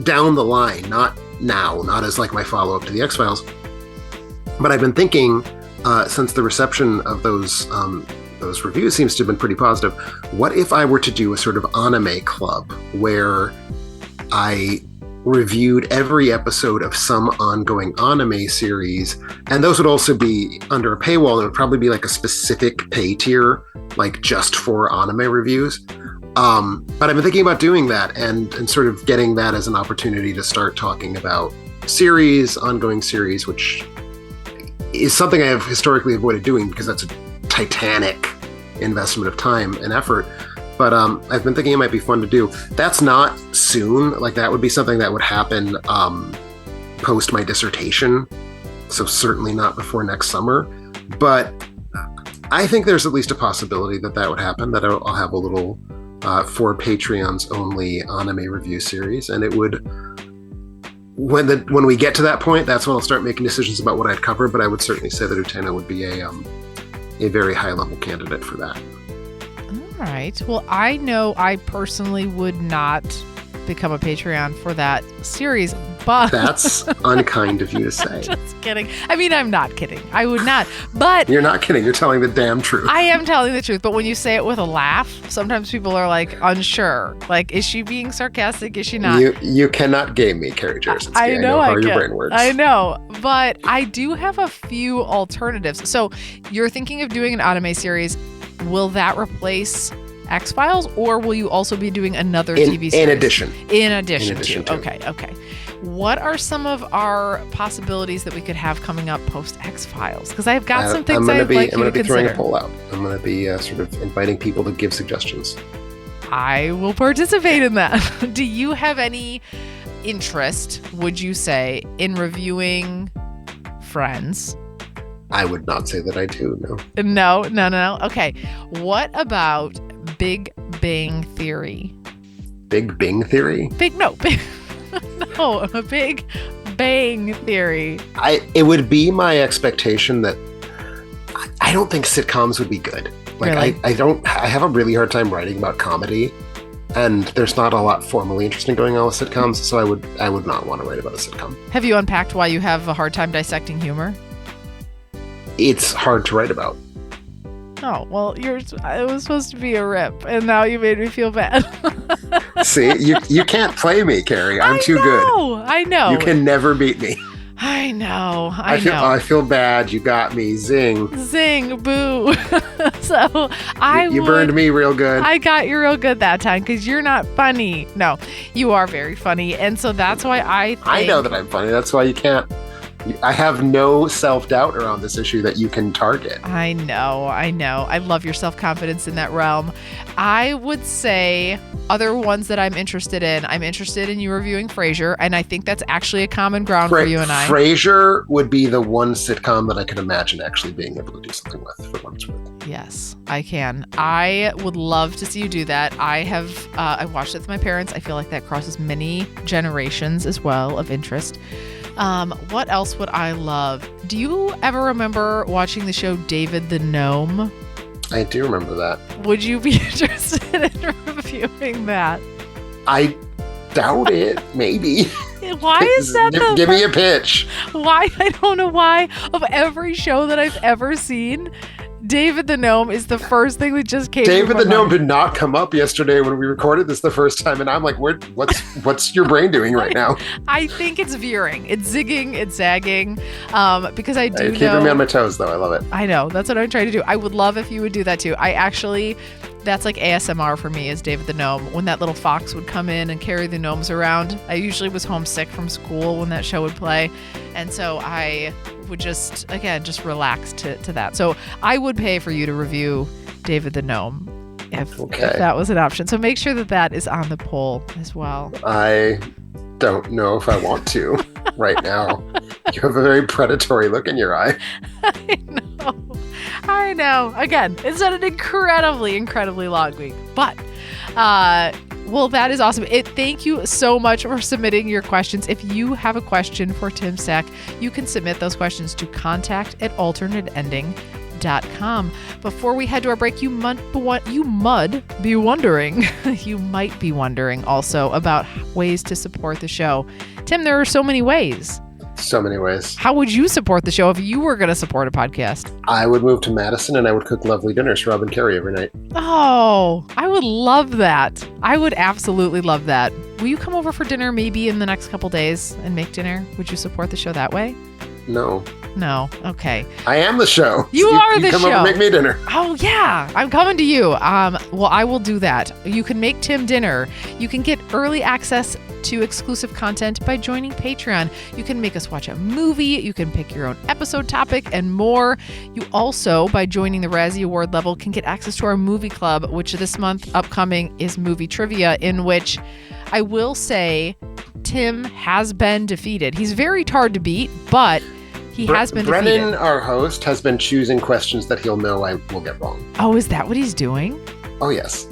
Speaker 3: down the line, not now, not as my follow-up to the X-Files, but I've been thinking since the reception of those reviews seems to have been pretty positive, what if I were to do a sort of anime club where I reviewed every episode of some ongoing anime series, and those would also be under a paywall. It would probably be a specific pay tier, just for anime reviews. But I've been thinking about doing that and sort of getting that as an opportunity to start talking about ongoing series, which is something I have historically avoided doing because that's a titanic investment of time and effort. But I've been thinking it might be fun to do. That's not soon. That would be something that would happen post my dissertation. So certainly not before next summer. But I think there's at least a possibility that would happen, that I'll have a little for Patreons only anime review series. And it would, when we get to that point, that's when I'll start making decisions about what I'd cover. But I would certainly say that Utena would be a very high level candidate for that.
Speaker 2: All right. Well, I know I personally would not become a Patreon for that series, but...
Speaker 3: That's unkind of you to say.
Speaker 2: Just kidding. I mean, I'm not kidding. I would not, but...
Speaker 3: You're not kidding. You're telling the damn truth.
Speaker 2: I am telling the truth, but when you say it with a laugh, sometimes people are unsure. Is she being sarcastic? Is she not?
Speaker 3: You cannot game me, Carrie Jersinski.
Speaker 2: I know how
Speaker 3: your brain works.
Speaker 2: I know, but I do have a few alternatives. So you're thinking of doing an anime series. Will that replace X-Files, or will you also be doing another TV series?
Speaker 3: In addition
Speaker 2: to. Okay. What are some of our possibilities that we could have coming up post X-Files? Because I've got some things I'm going to be
Speaker 3: throwing a poll out. I'm going to be sort of inviting people to give suggestions.
Speaker 2: I will participate in that. Do you have any interest, would you say, in reviewing Friends?
Speaker 3: I would not say that I do, no.
Speaker 2: No. Okay. What about Big Bang Theory?
Speaker 3: Big Bang Theory?
Speaker 2: No, a Big Big Bang Theory.
Speaker 3: It would be my expectation that I don't think sitcoms would be good. Like
Speaker 2: Really?
Speaker 3: I have a really hard time writing about comedy, and there's not a lot formally interesting going on with sitcoms, so I would not want to write about a sitcom.
Speaker 2: Have you unpacked why you have a hard time dissecting humor?
Speaker 3: It's hard to write about.
Speaker 2: Oh, well, it was supposed to be a rip, and now you made me feel bad.
Speaker 3: See, you can't play me, Carrie. I'm too good.
Speaker 2: I know.
Speaker 3: You can never beat me.
Speaker 2: I know.
Speaker 3: I feel bad. You got me. Zing.
Speaker 2: Zing, boo. So
Speaker 3: you burned me real good.
Speaker 2: I got you real good that time because you're not funny. No, you are very funny. And so that's why I
Speaker 3: know that I'm funny. That's why you can't. I have no self-doubt around this issue that you can target.
Speaker 2: I know. I love your self-confidence in that realm. I would say other ones that I'm interested in you reviewing Frasier, and I think that's actually a common ground for you and I.
Speaker 3: Frasier would be the one sitcom that I could imagine actually being able to do something with for what it's worth.
Speaker 2: Yes, I can. I would love to see you do that. I watched it with my parents. I feel like that crosses many generations as well of interest. What else would I love? Do you ever remember watching the show David the Gnome?
Speaker 3: I do remember that.
Speaker 2: Would you be interested in reviewing that?
Speaker 3: I doubt it. Maybe.
Speaker 2: Why is that?
Speaker 3: Give me a pitch.
Speaker 2: Why? I don't know why. Of every show that I've ever seen, David the Gnome is the first thing that just came.
Speaker 3: David the Gnome did not come up yesterday when we recorded this the first time, and I'm like, what's your brain doing right now?
Speaker 2: I think it's veering, it's zigging, it's zagging, because I do.
Speaker 3: Keeping me on my toes, though. I love it.
Speaker 2: I know, that's what I'm trying to do. I would love if you would do that too. That's like ASMR for me, is David the Gnome. When that little fox would come in and carry the gnomes around, I usually was homesick from school when that show would play, and so I would just relax to that. So I would pay for you to review David the Gnome if that was an option. So make sure that is on the poll as well.
Speaker 3: I don't know if I want to right now. You have a very predatory look in your eye.
Speaker 2: I know. Again, it's been an incredibly, incredibly long week, but well, that is awesome. Thank you so much for submitting your questions. If you have a question for Tim Stack, you can submit those questions to contact@alternatelending.com. Before we head to our break, you might be wondering also about ways to support the show. Tim, there are so many ways.
Speaker 3: So many ways.
Speaker 2: How would you support the show if you were going to support a podcast?
Speaker 3: I would move to Madison and I would cook lovely dinners for Rob and Carrie every night.
Speaker 2: Oh, I would love that. I would absolutely love that. Will you come over for dinner maybe in the next couple days and make dinner? Would you support the show that way?
Speaker 3: No.
Speaker 2: Okay.
Speaker 3: I am the show.
Speaker 2: You are the show.
Speaker 3: Come over and make me dinner.
Speaker 2: Oh, yeah. I'm coming to you. Well, I will do that. You can make Tim dinner. You can get early access to exclusive content by joining Patreon. You can make us watch a movie. You can pick your own episode topic and more. You also, by joining the Razzie Award level, can get access to our movie club, which this month upcoming is movie trivia, in which I will say Tim has been defeated. He's very hard to beat, but he has been defeated.
Speaker 3: Brennan, our host, has been choosing questions that he'll know I will get wrong.
Speaker 2: Oh, is that what he's doing?
Speaker 3: Oh, yes.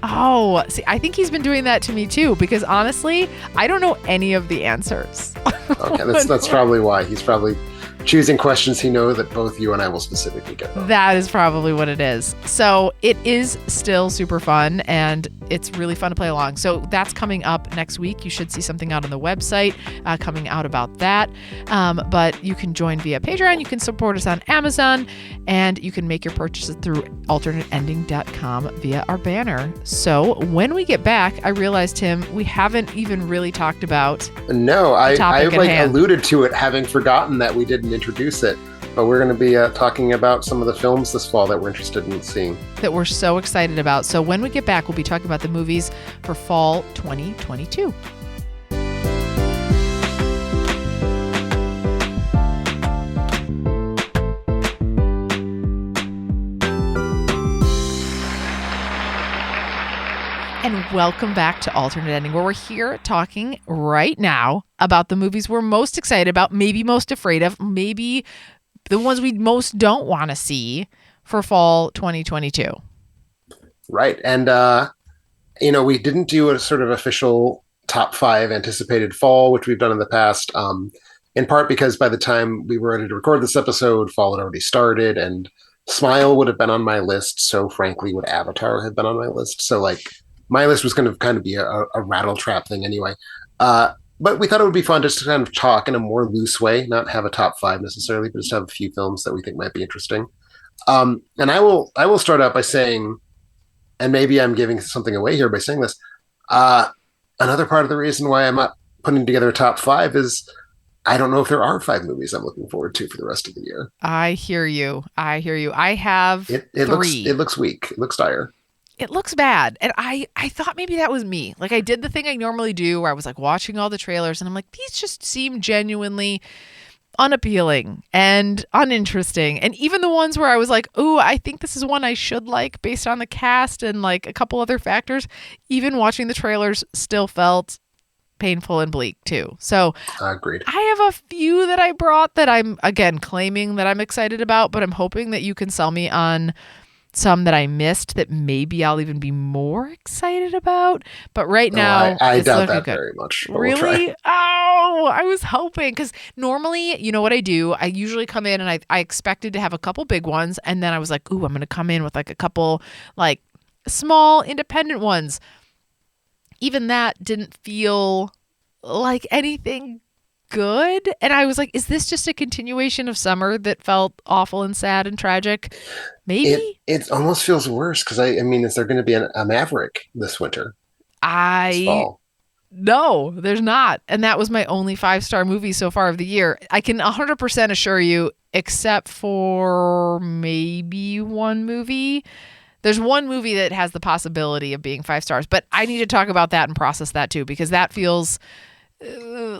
Speaker 2: Oh, see, I think he's been doing that to me too, because honestly, I don't know any of the answers.
Speaker 3: Okay, that's probably why. He's probably choosing questions he knows that both you and I will specifically get wrong.
Speaker 2: That is probably what it is. So it is still super fun, and it's really fun to play along. So that's coming up next week. You should see something out on the website coming out about that. But you can join via Patreon. You can support us on Amazon, and you can make your purchases through alternatelending.com via our banner. So when we get back, I realized, Tim, we haven't even really talked about
Speaker 3: I alluded to it, having forgotten that we didn't introduce it. But we're going to be talking about some of the films this fall that we're interested in seeing. That
Speaker 2: we're so excited about. So when we get back, we'll be talking about the movies for fall 2022. And welcome back to Alternate Ending, where we're here talking right now about the movies we're most excited about, maybe most afraid of, maybe the ones we most don't want to see for fall 2022.
Speaker 3: Right. And, we didn't do a sort of official top 5 anticipated fall, which we've done in the past. In part because by the time we were ready to record this episode, fall had already started, and Smile would have been on my list. So frankly, would Avatar have been on my list? So like, my list was going to kind of be a rattle trap thing anyway. But we thought it would be fun just to kind of talk in a more loose way, not have a top 5 necessarily, but just have a few films that we think might be interesting. And I will start out by saying, and maybe I'm giving something away here by saying this. Another part of the reason why I'm not putting together a top 5 is I don't know if there are 5 movies I'm looking forward to for the rest of the year.
Speaker 2: I hear you. I have
Speaker 3: it
Speaker 2: 3.
Speaker 3: It looks weak. It looks dire.
Speaker 2: It looks bad. And I thought maybe that was me. Like, I did the thing I normally do where I was like watching all the trailers and I'm like, these just seem genuinely unappealing and uninteresting. And even the ones where I was like, oh, I think this is one I should like based on the cast and like a couple other factors, even watching the trailers still felt painful and bleak too. So
Speaker 3: agreed.
Speaker 2: I have a few that I brought that I'm, again, claiming that I'm excited about, but I'm hoping that you can sell me on some that I missed that maybe I'll even be more excited about. But right now,
Speaker 3: I doubt that
Speaker 2: good.
Speaker 3: very much.
Speaker 2: Really? Oh, I was hoping, because normally, you know what I do? I usually come in and I expected to have a couple big ones, and then I was like, ooh, I'm going to come in with like a couple like small independent ones. Even that didn't feel like anything good. And I was like, is this just a continuation of summer that felt awful and sad and tragic? Maybe.
Speaker 3: It almost feels worse because I mean, is there going to be a Maverick this winter? This fall?
Speaker 2: No, there's not. And that was my only 5-star movie so far of the year. I can 100% assure you, except for maybe one movie. There's one movie that has the possibility of being 5 stars, but I need to talk about that and process that too, because that feels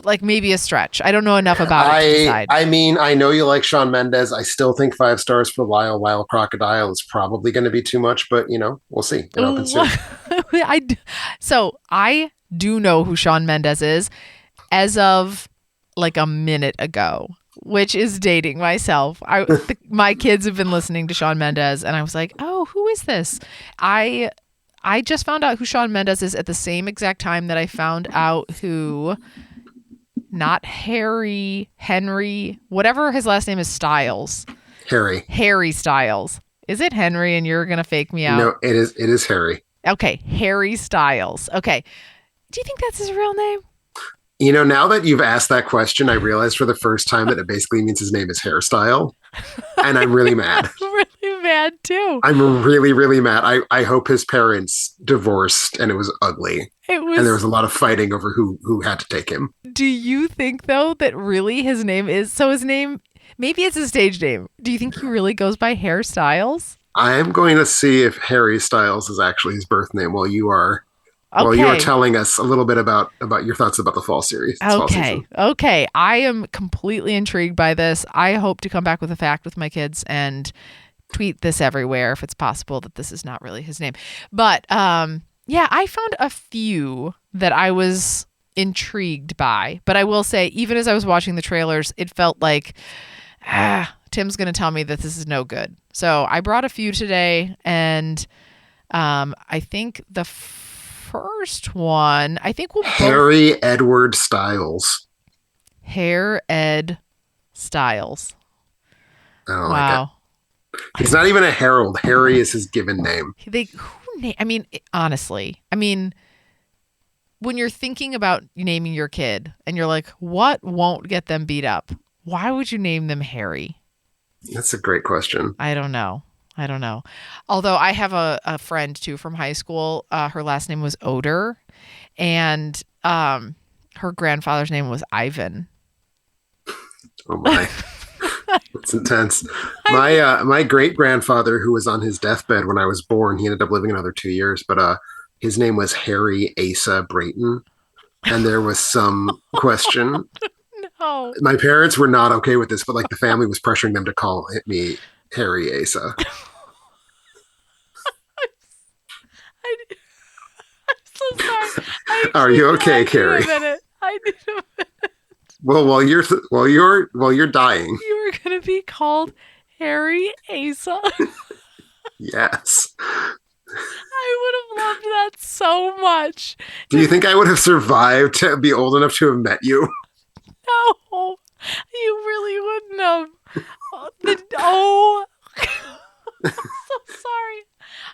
Speaker 2: like maybe a stretch. I don't know enough about it to decide.
Speaker 3: I mean, I know you like Shawn Mendes. I still think 5 stars for Lyle Lyle Crocodile is probably going to be too much, but you know, we'll see. It opens soon.
Speaker 2: So I do know who Shawn Mendes is as of like a minute ago, which is dating myself. My kids have been listening to Shawn Mendes, and I was like, oh, who is this? I just found out who Shawn Mendes is at the same exact time that I found out who, not Henry, whatever his last name is, Styles. Harry Styles. Is it Henry and you're going to fake me out?
Speaker 3: No, it is Harry.
Speaker 2: Okay, Harry Styles. Okay. Do you think that's his real name?
Speaker 3: You know, now that you've asked that question, I realized for the first time that it basically means his name is Hairstyle. And I'm really mad.
Speaker 2: I'm really mad too.
Speaker 3: I'm really, really mad. I hope his parents divorced and it was ugly. And there was a lot of fighting over who had to take him.
Speaker 2: Do you think, though, that really his name is... So his name... Maybe it's his stage name. Do you think he really goes by Hairstyles?
Speaker 3: I'm going to see if Harry Styles is actually his birth name while you are... Okay. Well, you are telling us a little bit about your thoughts about the fall series.
Speaker 2: Okay. I am completely intrigued by this. I hope to come back with a fact with my kids and tweet this everywhere if it's possible that this is not really his name. But yeah, I found a few that I was intrigued by. But I will say, even as I was watching the trailers, it felt like, Tim's going to tell me that this is no good. So I brought a few today, and I think the first one, I think we'll
Speaker 3: Harry Edward Styles.
Speaker 2: Hair Ed Styles.
Speaker 3: Oh, wow. He's not even a herald. Harry is his given name.
Speaker 2: I mean, honestly, when you're thinking about naming your kid and you're like, what won't get them beat up? Why would you name them Harry?
Speaker 3: That's a great question.
Speaker 2: I don't know. Although I have a friend too from high school. Her last name was Oder, and her grandfather's name was Ivan.
Speaker 3: Oh my, that's intense. My great grandfather, who was on his deathbed when I was born, he ended up living another 2 years, but his name was Harry Asa Brayton, and there was some question.
Speaker 2: No,
Speaker 3: my parents were not okay with this, but like the family was pressuring them to call me Harry Asa.
Speaker 2: I'm so sorry.
Speaker 3: Are you okay, Carrie?
Speaker 2: I need a minute.
Speaker 3: Well, while you're dying,
Speaker 2: you were gonna be called Harry Asa.
Speaker 3: Yes.
Speaker 2: I would have loved that that so much.
Speaker 3: Do you think I would have survived to be old enough to have met you?
Speaker 2: No, you really wouldn't have. Oh, I'm so sorry.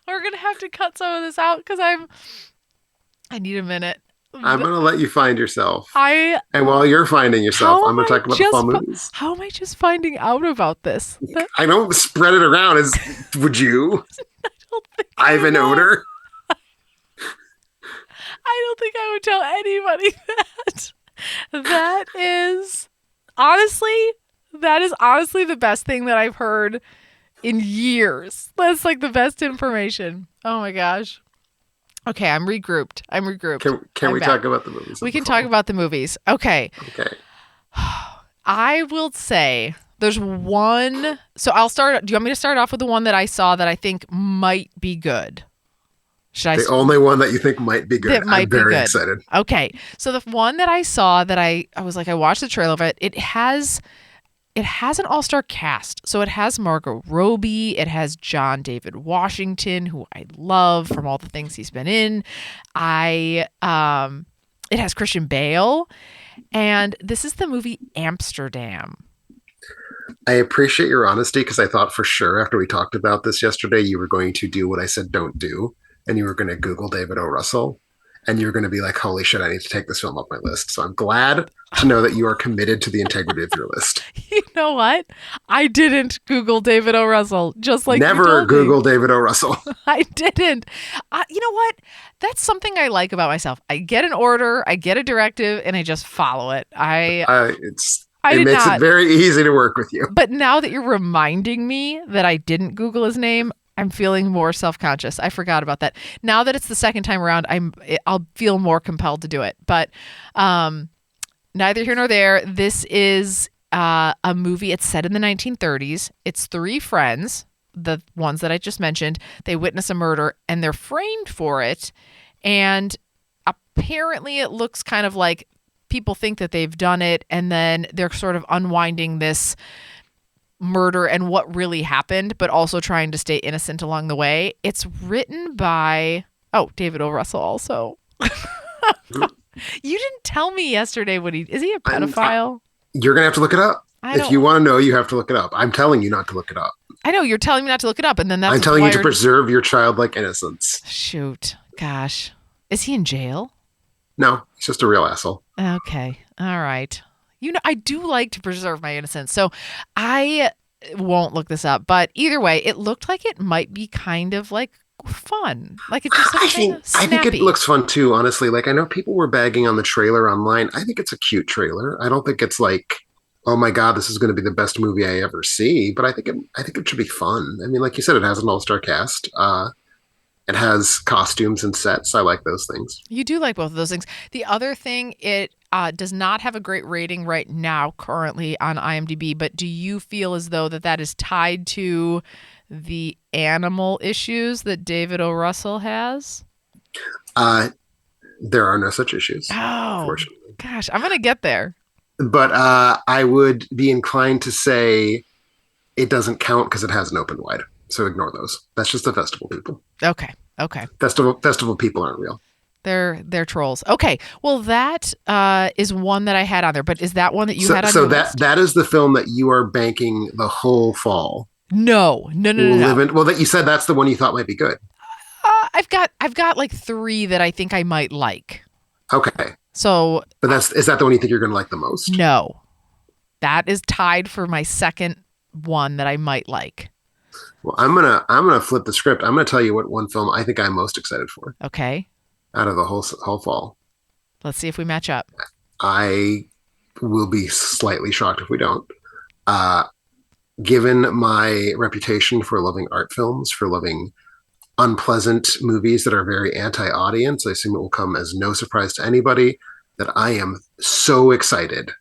Speaker 2: We're going to have to cut some of this out because I need a minute.
Speaker 3: I'm going to let you find yourself.
Speaker 2: And
Speaker 3: while you're finding yourself, I'm going to talk about the fall movies.
Speaker 2: How am I just finding out about this?
Speaker 3: I don't spread it around. Would you?
Speaker 2: I don't think
Speaker 3: Ivan Oder?
Speaker 2: I don't think I would tell anybody that. That is honestly the best thing that I've heard in years. That's like the best information. Oh my gosh. Okay, I'm regrouped.
Speaker 3: Can we talk about the movies?
Speaker 2: We can talk about the movies. Okay. I will say there's one. So I'll start. Do you want me to start off with the one that I saw that I think might be good?
Speaker 3: The only one that you think might be good. I'm very excited.
Speaker 2: Okay. So the one that I saw that I was like, I watched the trailer of it. It has an all-star cast. So it has Margot Robbie. It has John David Washington, who I love from all the things he's been in. It has Christian Bale. And this is the movie Amsterdam.
Speaker 3: I appreciate your honesty because I thought for sure after we talked about this yesterday, you were going to do what I said don't do. And you were going to Google David O. Russell. And you're going to be like, holy shit, I need to take this film off my list. So I'm glad to know that you are committed to the integrity of your list.
Speaker 2: You know what? I didn't Google David O. Russell, just like
Speaker 3: Never Google David O. Russell.
Speaker 2: I didn't. You know what? That's something I like about myself. I get an order, I get a directive, and I just follow it. It makes it very easy to work with you. But now that you're reminding me that I didn't Google his name, I'm feeling more self-conscious. I forgot about that. Now that it's the second time around, I'll feel more compelled to do it. But neither here nor there. This is a movie. It's set in the 1930s. It's three friends, the ones that I just mentioned. They witness a murder and they're framed for it. And apparently it looks kind of like people think that they've done it. And then they're sort of unwinding this murder and what really happened, but also trying to stay innocent along the way. It's written by David O. Russell also. You didn't tell me yesterday is he a pedophile?
Speaker 3: You're gonna have to look it up. If you want to know, you have to look it up. I'm telling you not to look it up.
Speaker 2: I know you're telling me not to look it up, and then I'm
Speaker 3: telling you to preserve your childlike innocence.
Speaker 2: Shoot, gosh, is he in jail?
Speaker 3: No, he's just a real asshole.
Speaker 2: Okay, all right. You know, I do like to preserve my innocence, so I won't look this up. But either way, it looked like it might be kind of like fun. Like it's just
Speaker 3: I think it looks fun too, honestly. Like I know people were bagging on the trailer online. I think it's a cute trailer. I don't think it's like, oh my God, this is going to be the best movie I ever see. But I think it should be fun. I mean, like you said, it has an all-star cast. It has costumes and sets. I like those things.
Speaker 2: You do like both of those things. The other thing, it does not have a great rating right now currently on IMDb, but do you feel as though that is tied to the animal issues that David O. Russell has?
Speaker 3: There are no such issues.
Speaker 2: Oh,
Speaker 3: unfortunately.
Speaker 2: Gosh, I'm going to get there.
Speaker 3: But I would be inclined to say it doesn't count because it has an open wide. So ignore those. That's just the festival people.
Speaker 2: Okay.
Speaker 3: Festival people aren't real.
Speaker 2: They're trolls. Okay. Well, that is one that I had on there. But is that one that you had on your list?
Speaker 3: So that is the film that you are banking the whole fall.
Speaker 2: No.
Speaker 3: Well, that you said that's the one you thought might be good.
Speaker 2: I've got like three that I think I might like.
Speaker 3: Okay.
Speaker 2: So,
Speaker 3: but is that the one you think you're going to like the most?
Speaker 2: No, that is tied for my second one that I might like.
Speaker 3: Well, I'm gonna flip the script. I'm gonna tell you what one film I think I'm most excited for.
Speaker 2: Okay.
Speaker 3: Out of the whole fall.
Speaker 2: Let's see if we match up.
Speaker 3: I will be slightly shocked if we don't. Given my reputation for loving art films, for loving unpleasant movies that are very anti-audience, I assume it will come as no surprise to anybody that I am so excited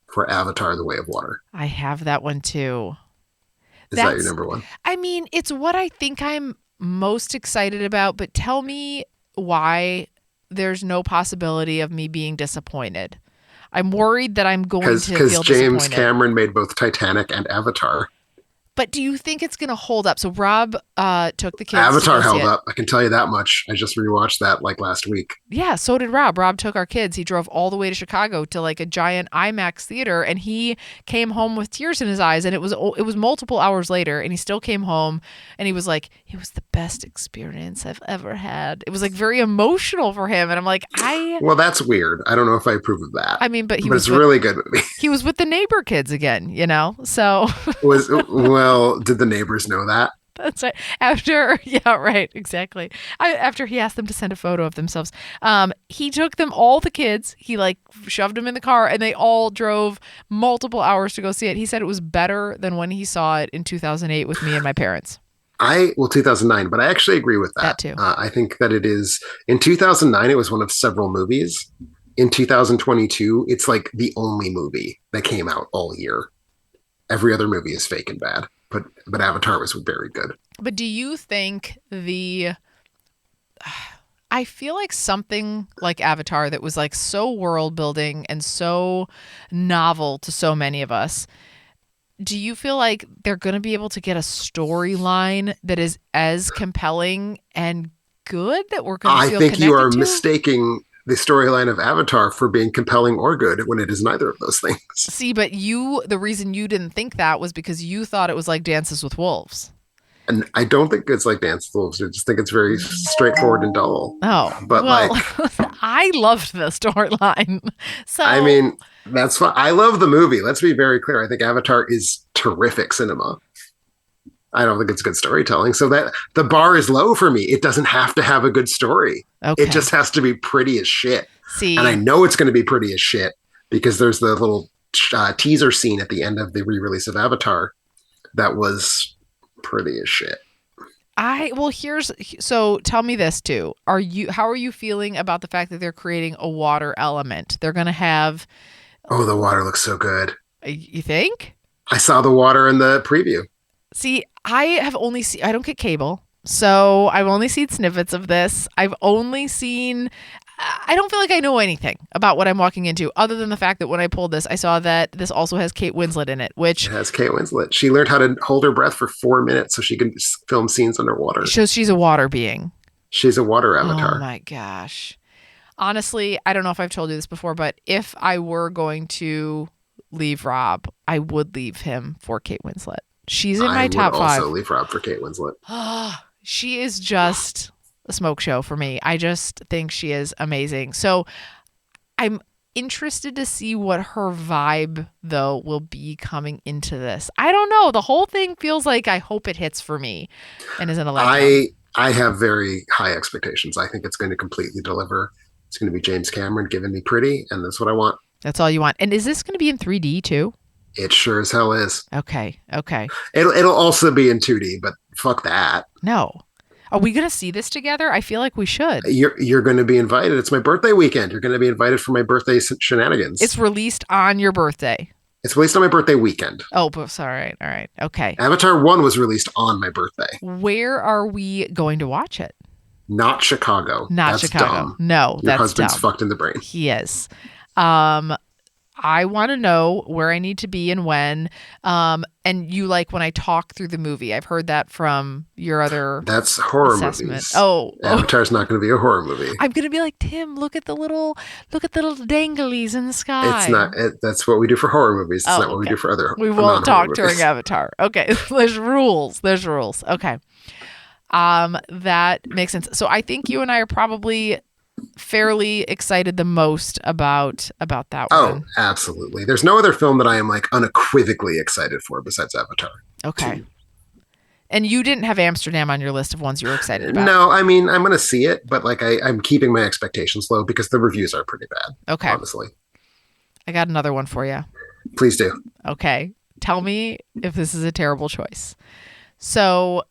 Speaker 3: for Avatar: The Way of Water.
Speaker 2: I have that one too.
Speaker 3: Is that your number one?
Speaker 2: I mean, it's what I think I'm most excited about, but tell me why there's no possibility of me being disappointed. I'm worried that I'm going to feel disappointed.
Speaker 3: Because James Cameron made both Titanic and Avatar.
Speaker 2: But do you think it's going to hold up? So Rob took the kids.
Speaker 3: Avatar
Speaker 2: to go see
Speaker 3: held
Speaker 2: it.
Speaker 3: up. I can tell you that much. I just rewatched that like last week.
Speaker 2: Yeah, so did Rob. Rob took our kids. He drove all the way to Chicago to like a giant IMAX theater, and he came home with tears in his eyes. And it was multiple hours later, and he still came home, and he was like, "It was the best experience I've ever had." It was like very emotional for him, and I'm like,
Speaker 3: Well, that's weird. I don't know if I approve of that.
Speaker 2: I mean, but
Speaker 3: it's a really good movie.
Speaker 2: He was with the neighbor kids again, you know. So
Speaker 3: Well, did the neighbors know that?
Speaker 2: That's right. After he asked them to send a photo of themselves, he took them, all the kids, he like shoved them in the car, and they all drove multiple hours to go see it. He said it was better than when he saw it in 2008 with me and my parents.
Speaker 3: 2009, but I actually agree with that.
Speaker 2: That too.
Speaker 3: I think that it is, in 2009, it was one of several movies. In 2022, it's like the only movie that came out all year. Every other movie is fake and bad, but Avatar was very good.
Speaker 2: But do you think I feel like something like Avatar that was like so world building and so novel to so many of us, do you feel like they're going to be able to get a storyline that is as compelling and good that we're going to feel connected to?
Speaker 3: I think you are mistaking the storyline of Avatar for being compelling or good when it is neither of those things.
Speaker 2: See, but the reason you didn't think that was because you thought it was like Dances with Wolves.
Speaker 3: And I don't think it's like Dances with Wolves. I just think it's very straightforward and dull.
Speaker 2: Oh,
Speaker 3: but
Speaker 2: I loved the storyline. So
Speaker 3: I mean, that's why I love the movie. Let's be very clear. I think Avatar is terrific cinema. I don't think it's good storytelling. So that the bar is low for me. It doesn't have to have a good story.
Speaker 2: Okay.
Speaker 3: It just has to be pretty as shit.
Speaker 2: See,
Speaker 3: and I know it's going to be pretty as shit because there's the little teaser scene at the end of the re-release of Avatar that was pretty as shit.
Speaker 2: So tell me this too. How are you feeling about the fact that they're creating a water element? They're going to have.
Speaker 3: Oh, the water looks so good.
Speaker 2: You think?
Speaker 3: I saw the water in the preview.
Speaker 2: See, I don't get cable, so I've only seen snippets of this. I don't feel like I know anything about what I'm walking into, other than the fact that when I pulled this, I saw that this also has Kate Winslet in it, which...
Speaker 3: It has Kate Winslet. She learned how to hold her breath for 4 minutes so she can film scenes underwater.
Speaker 2: So she's a water being.
Speaker 3: She's a water avatar.
Speaker 2: Oh my gosh. Honestly, I don't know if I've told you this before, but if I were going to leave Rob, I would leave him for Kate Winslet. She's in my top 5.
Speaker 3: I would also leave Rob for Kate Winslet.
Speaker 2: She is just a smoke show for me. I just think she is amazing. So I'm interested to see what her vibe, though, will be coming into this. I don't know. The whole thing feels like I hope it hits for me and isn't a letdown.
Speaker 3: I have very high expectations. I think it's going to completely deliver. It's going to be James Cameron giving me pretty, and that's what I want.
Speaker 2: That's all you want. And is this going to be in 3D too?
Speaker 3: It sure as hell is.
Speaker 2: Okay.
Speaker 3: It'll also be in 2D, but fuck that.
Speaker 2: No. Are we going to see this together? I feel like we should.
Speaker 3: You're going to be invited. It's my birthday weekend. You're going to be invited for my birthday shenanigans.
Speaker 2: It's released on your birthday.
Speaker 3: It's released on my birthday weekend.
Speaker 2: Oh, sorry. All right. Okay.
Speaker 3: Avatar 1 was released on my birthday.
Speaker 2: Where are we going to watch it?
Speaker 3: Not Chicago.
Speaker 2: That's Chicago.
Speaker 3: Dumb.
Speaker 2: No,
Speaker 3: Your
Speaker 2: that's
Speaker 3: husband's
Speaker 2: dumb.
Speaker 3: fucked in the brain.
Speaker 2: He is. I want to know where I need to be and when. And you like when I talk through the movie. I've heard that from your other
Speaker 3: That's horror
Speaker 2: assessment.
Speaker 3: movies.
Speaker 2: Oh.
Speaker 3: Avatar's not going to be a horror movie.
Speaker 2: I'm going to be like, Tim, look at the little danglies in the sky.
Speaker 3: It's not. That's what we do for horror movies. It's not what we do for other.
Speaker 2: We won't talk during Avatar. Okay. There's rules. Okay. That makes sense. So I think you and I are probably fairly excited the most about that one.
Speaker 3: Oh, absolutely. There's no other film that I am like unequivocally excited for besides Avatar.
Speaker 2: Okay. And you didn't have Amsterdam on your list of ones you were excited about?
Speaker 3: No, I mean, I'm going to see it, but like I'm keeping my expectations low because the reviews are pretty bad.
Speaker 2: Okay.
Speaker 3: Honestly.
Speaker 2: I got another one for you.
Speaker 3: Please do.
Speaker 2: Okay. Tell me if this is a terrible choice. So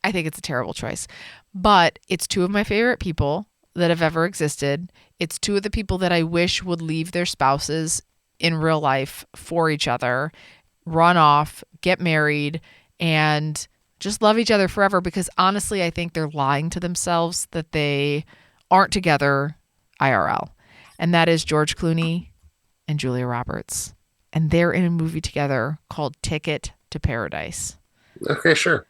Speaker 2: I think it's a terrible choice. But it's 2 of my favorite people that have ever existed. It's 2 of the people that I wish would leave their spouses in real life for each other, run off, get married, and just love each other forever. Because honestly, I think they're lying to themselves that they aren't together IRL. And that is George Clooney and Julia Roberts. And they're in a movie together called Ticket to Paradise.
Speaker 3: Okay, sure.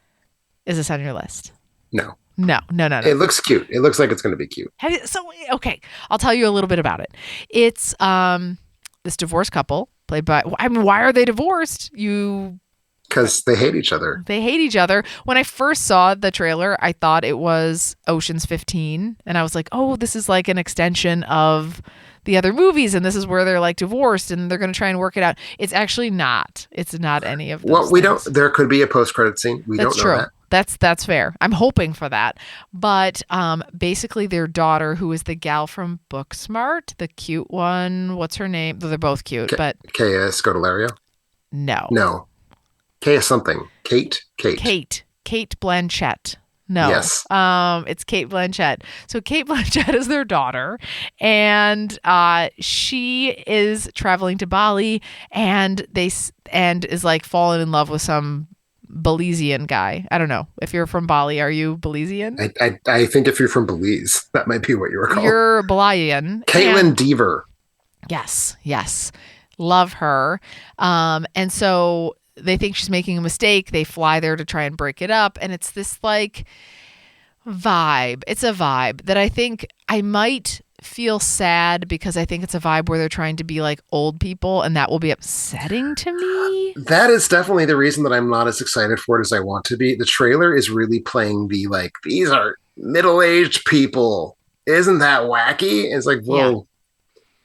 Speaker 2: Is this on your list?
Speaker 3: No.
Speaker 2: No.
Speaker 3: It looks cute. It looks like it's going to be cute.
Speaker 2: Okay, I'll tell you a little bit about it. It's this divorced couple played by. I mean, why are they divorced?
Speaker 3: Because they hate each other.
Speaker 2: They hate each other. When I first saw the trailer, I thought it was Ocean's 15, and I was like, "Oh, this is like an extension of the other movies, and this is where they're like divorced, and they're going to try and work it out." It's actually not. It's not any of those.
Speaker 3: Well, we
Speaker 2: things.
Speaker 3: don't. There could be a post-credit scene.
Speaker 2: That's
Speaker 3: don't know
Speaker 2: true. That's fair. I'm hoping for that. But basically their daughter, who is the gal from Booksmart, the cute one, what's her name? They're both cute, but
Speaker 3: Kaya Scodelario? No. Kaya something. Kate
Speaker 2: Blanchett. No.
Speaker 3: Yes.
Speaker 2: It's Kate Blanchett. So Kate Blanchett is their daughter, and she is traveling to Bali, and is like falling in love with some Belizean guy. I don't know. If you're from Bali, are you Belizean?
Speaker 3: I think if you're from Belize, that might be what you were called.
Speaker 2: You're Belizean.
Speaker 3: Caitlin Deaver.
Speaker 2: Yes. Love her. And so they think she's making a mistake. They fly there to try and break it up. And it's this like vibe. It's a vibe that I think I might feel sad because I think it's a vibe where they're trying to be like old people, and that will be upsetting to me.
Speaker 3: That is definitely the reason that I'm not as excited for it as I want to be. The trailer is really playing the like, these are middle-aged people. Isn't that wacky? It's like, whoa,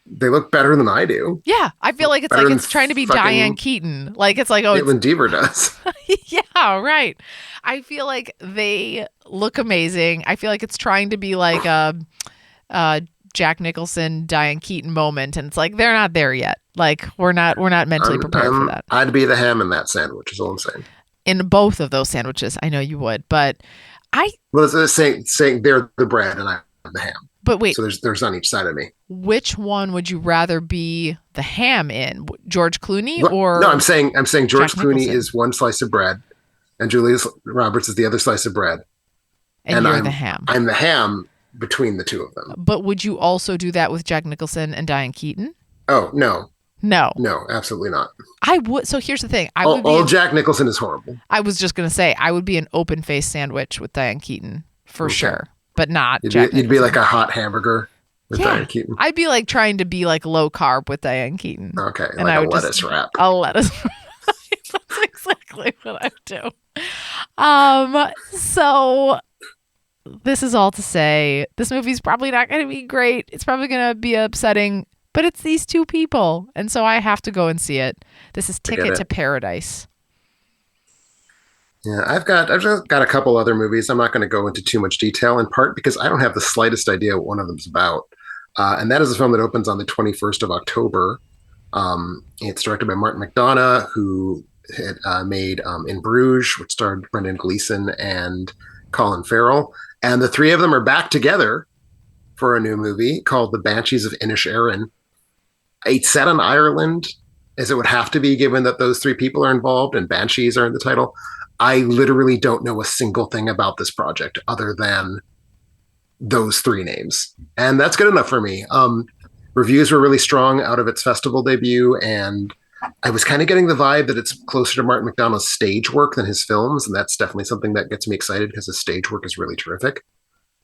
Speaker 3: they look better than I do.
Speaker 2: Yeah, I feel like it's trying to be Diane Keaton. Like it's like, oh,
Speaker 3: Caitlin Deaver does.
Speaker 2: Yeah, right. I feel like they look amazing. I feel like it's trying to be like a Jack Nicholson, Diane Keaton moment, and it's like they're not there yet. Like we're not mentally prepared for that.
Speaker 3: I'd be the ham in that sandwich. Is all I'm saying.
Speaker 2: In both of those sandwiches, I know you would, but
Speaker 3: it's saying they're the bread and I'm the ham.
Speaker 2: But wait,
Speaker 3: so there's on each side of me.
Speaker 2: Which one would you rather be the ham in? George Clooney or
Speaker 3: no? I'm saying George Clooney
Speaker 2: Nicholson.
Speaker 3: is one slice of bread, and Julia Roberts is the other slice of bread.
Speaker 2: And you're the ham.
Speaker 3: I'm the ham between the two of them.
Speaker 2: But would you also do that with Jack Nicholson and Diane Keaton?
Speaker 3: Oh, no.
Speaker 2: No,
Speaker 3: absolutely not.
Speaker 2: I would. So here's the thing.
Speaker 3: Jack Nicholson is horrible.
Speaker 2: I was just going to say, I would be an open-faced sandwich with Diane Keaton for sure, but not Jack Nicholson.
Speaker 3: You'd be like a hot hamburger with Diane Keaton.
Speaker 2: I'd be like trying to be like low carb with Diane Keaton.
Speaker 3: Okay,
Speaker 2: and
Speaker 3: like a lettuce wrap.
Speaker 2: A lettuce wrap. That's exactly what I do. So this is all to say, this movie's probably not going to be great. It's probably going to be upsetting, but it's these two people, and so I have to go and see it. This is Ticket to Paradise.
Speaker 3: Yeah, I've just got a couple other movies. I'm not going to go into too much detail, in part because I don't have the slightest idea what one of them's about. And that is a film that opens on the 21st of October. It's directed by Martin McDonagh, who had made In Bruges, which starred Brendan Gleeson and Colin Farrell. And the three of them are back together for a new movie called The Banshees of Inisherin. It's set in Ireland, as it would have to be, given that those three people are involved and Banshees are in the title. I literally don't know a single thing about this project other than those three names. And that's good enough for me. Reviews were really strong out of its festival debut, and I was kind of getting the vibe that it's closer to Martin McDonagh's stage work than his films, and that's definitely something that gets me excited because his stage work is really terrific.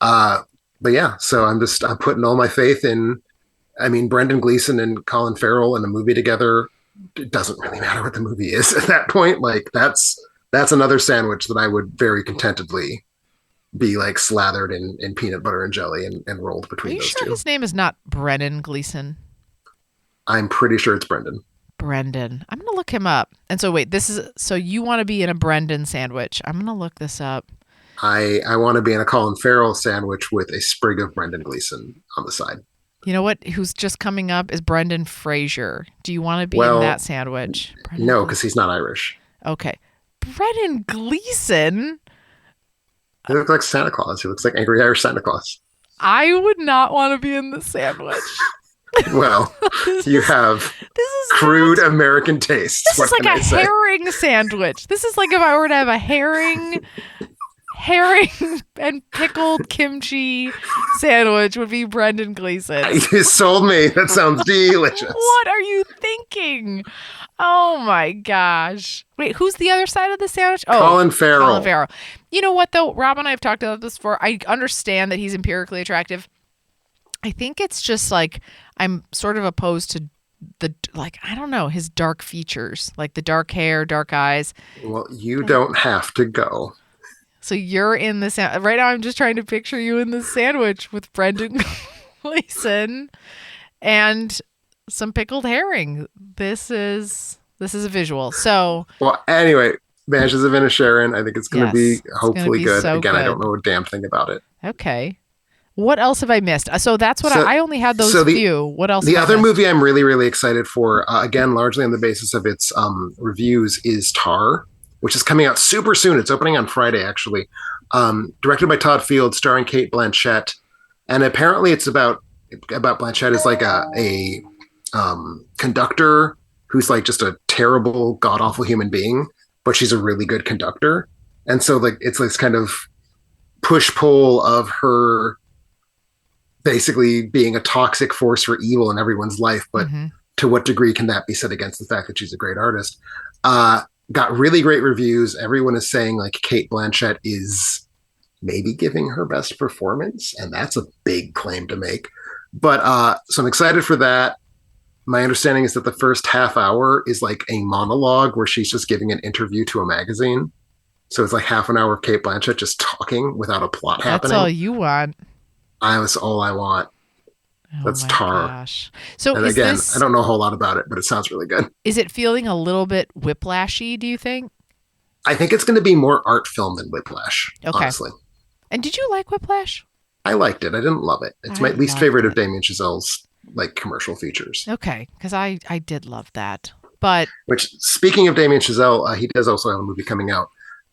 Speaker 3: But yeah, so I'm putting all my faith in, Brendan Gleeson and Colin Farrell in a movie together. It doesn't really matter what the movie is at that point. Like that's another sandwich that I would very contentedly be like slathered in peanut butter and jelly and rolled between those two. Are you sure
Speaker 2: his name is not Brendan Gleeson?
Speaker 3: I'm pretty sure it's Brendan.
Speaker 2: Brendan. I'm going to look him up. And so wait, so you want to be in a Brendan sandwich. I'm going to look this up.
Speaker 3: I want to be in a Colin Farrell sandwich with a sprig of Brendan Gleeson on the side.
Speaker 2: You know what? Who's just coming up is Brendan Fraser. Do you want to be in that sandwich?
Speaker 3: No, because he's not Irish.
Speaker 2: Okay. Brendan Gleeson?
Speaker 3: He looks like Santa Claus. He looks like Angry Irish Santa Claus.
Speaker 2: I would not want to be in the sandwich.
Speaker 3: Well, you have crude American taste.
Speaker 2: This is like a herring sandwich. This is like if I were to have a herring herring and pickled kimchi sandwich would be Brendan Gleeson.
Speaker 3: You sold me. That sounds delicious.
Speaker 2: What are you thinking? Oh my gosh. Wait, who's the other side of the sandwich? Oh,
Speaker 3: Colin Farrell.
Speaker 2: Colin Farrell. You know what though? Rob and I have talked about this before. I understand that he's empirically attractive. I think it's just like I'm sort of opposed to I don't know, his dark features, like the dark hair, dark eyes.
Speaker 3: Well, you don't have to go.
Speaker 2: So you're in the right now. I'm just trying to picture you in the sandwich with Brendan Gleeson and some pickled herring. This is a visual. So
Speaker 3: well, anyway, Banshees of Inisherin. I think it's going to be hopefully good.
Speaker 2: So
Speaker 3: Again,
Speaker 2: good.
Speaker 3: I don't know a damn thing about it.
Speaker 2: Okay. What else have I missed? So that's what I only had those few. What else?
Speaker 3: The other movie I'm really, really excited for, again, largely on the basis of its reviews, is Tar, which is coming out super soon. It's opening on Friday, actually. Directed by Todd Field, starring Cate Blanchett, and apparently it's about Blanchett is like a conductor who's like just a terrible, god awful human being, but she's a really good conductor, and so like it's this kind of push pull of her basically being a toxic force for evil in everyone's life, but to what degree can that be set against the fact that she's a great artist? Got really great reviews. Everyone is saying like Cate Blanchett is maybe giving her best performance, and that's a big claim to make. But so I'm excited for that. My understanding is that the first half hour is like a monologue where she's just giving an interview to a magazine. So it's like half an hour of Cate Blanchett just talking without a plot happening.
Speaker 2: That's all you want.
Speaker 3: That's all I want. That's Tar.
Speaker 2: Gosh. So
Speaker 3: and again, I don't know a whole lot about it, but it sounds really good.
Speaker 2: Is it feeling a little bit whiplashy, do you think?
Speaker 3: I think it's going to be more art film than Whiplash, honestly.
Speaker 2: And did you like Whiplash?
Speaker 3: I liked it. I didn't love it. It's my least favorite of Damien Chazelle's like commercial features.
Speaker 2: Okay, because I did love that. But
Speaker 3: which, speaking of Damien Chazelle, he does also have a movie coming out.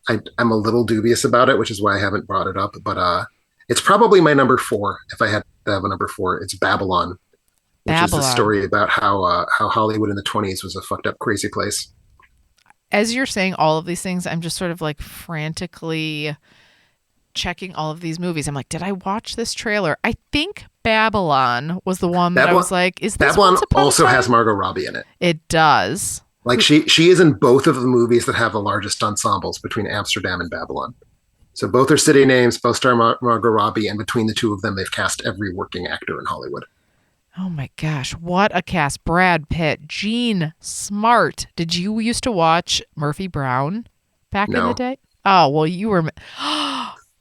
Speaker 3: I'm a little dubious about it, which is why I haven't brought it up. But it's probably my number 4. If I had to have a number 4, it's Babylon, which is a story about how Hollywood in the 1920s was a fucked up, crazy place.
Speaker 2: As you're saying all of these things, I'm just sort of like frantically checking all of these movies. I'm like, did I watch this trailer? I think Babylon was the one that I was like, is this
Speaker 3: Babylon also has Margot Robbie in it?
Speaker 2: It does.
Speaker 3: Like she is in both of the movies that have the largest ensembles between Amsterdam and Babylon. So both are city names, both star Margot Robbie, and between the two of them, they've cast every working actor in Hollywood.
Speaker 2: Oh my gosh, what a cast. Brad Pitt, Gene Smart. Did you used to watch Murphy Brown back in the day? Oh, well, you were...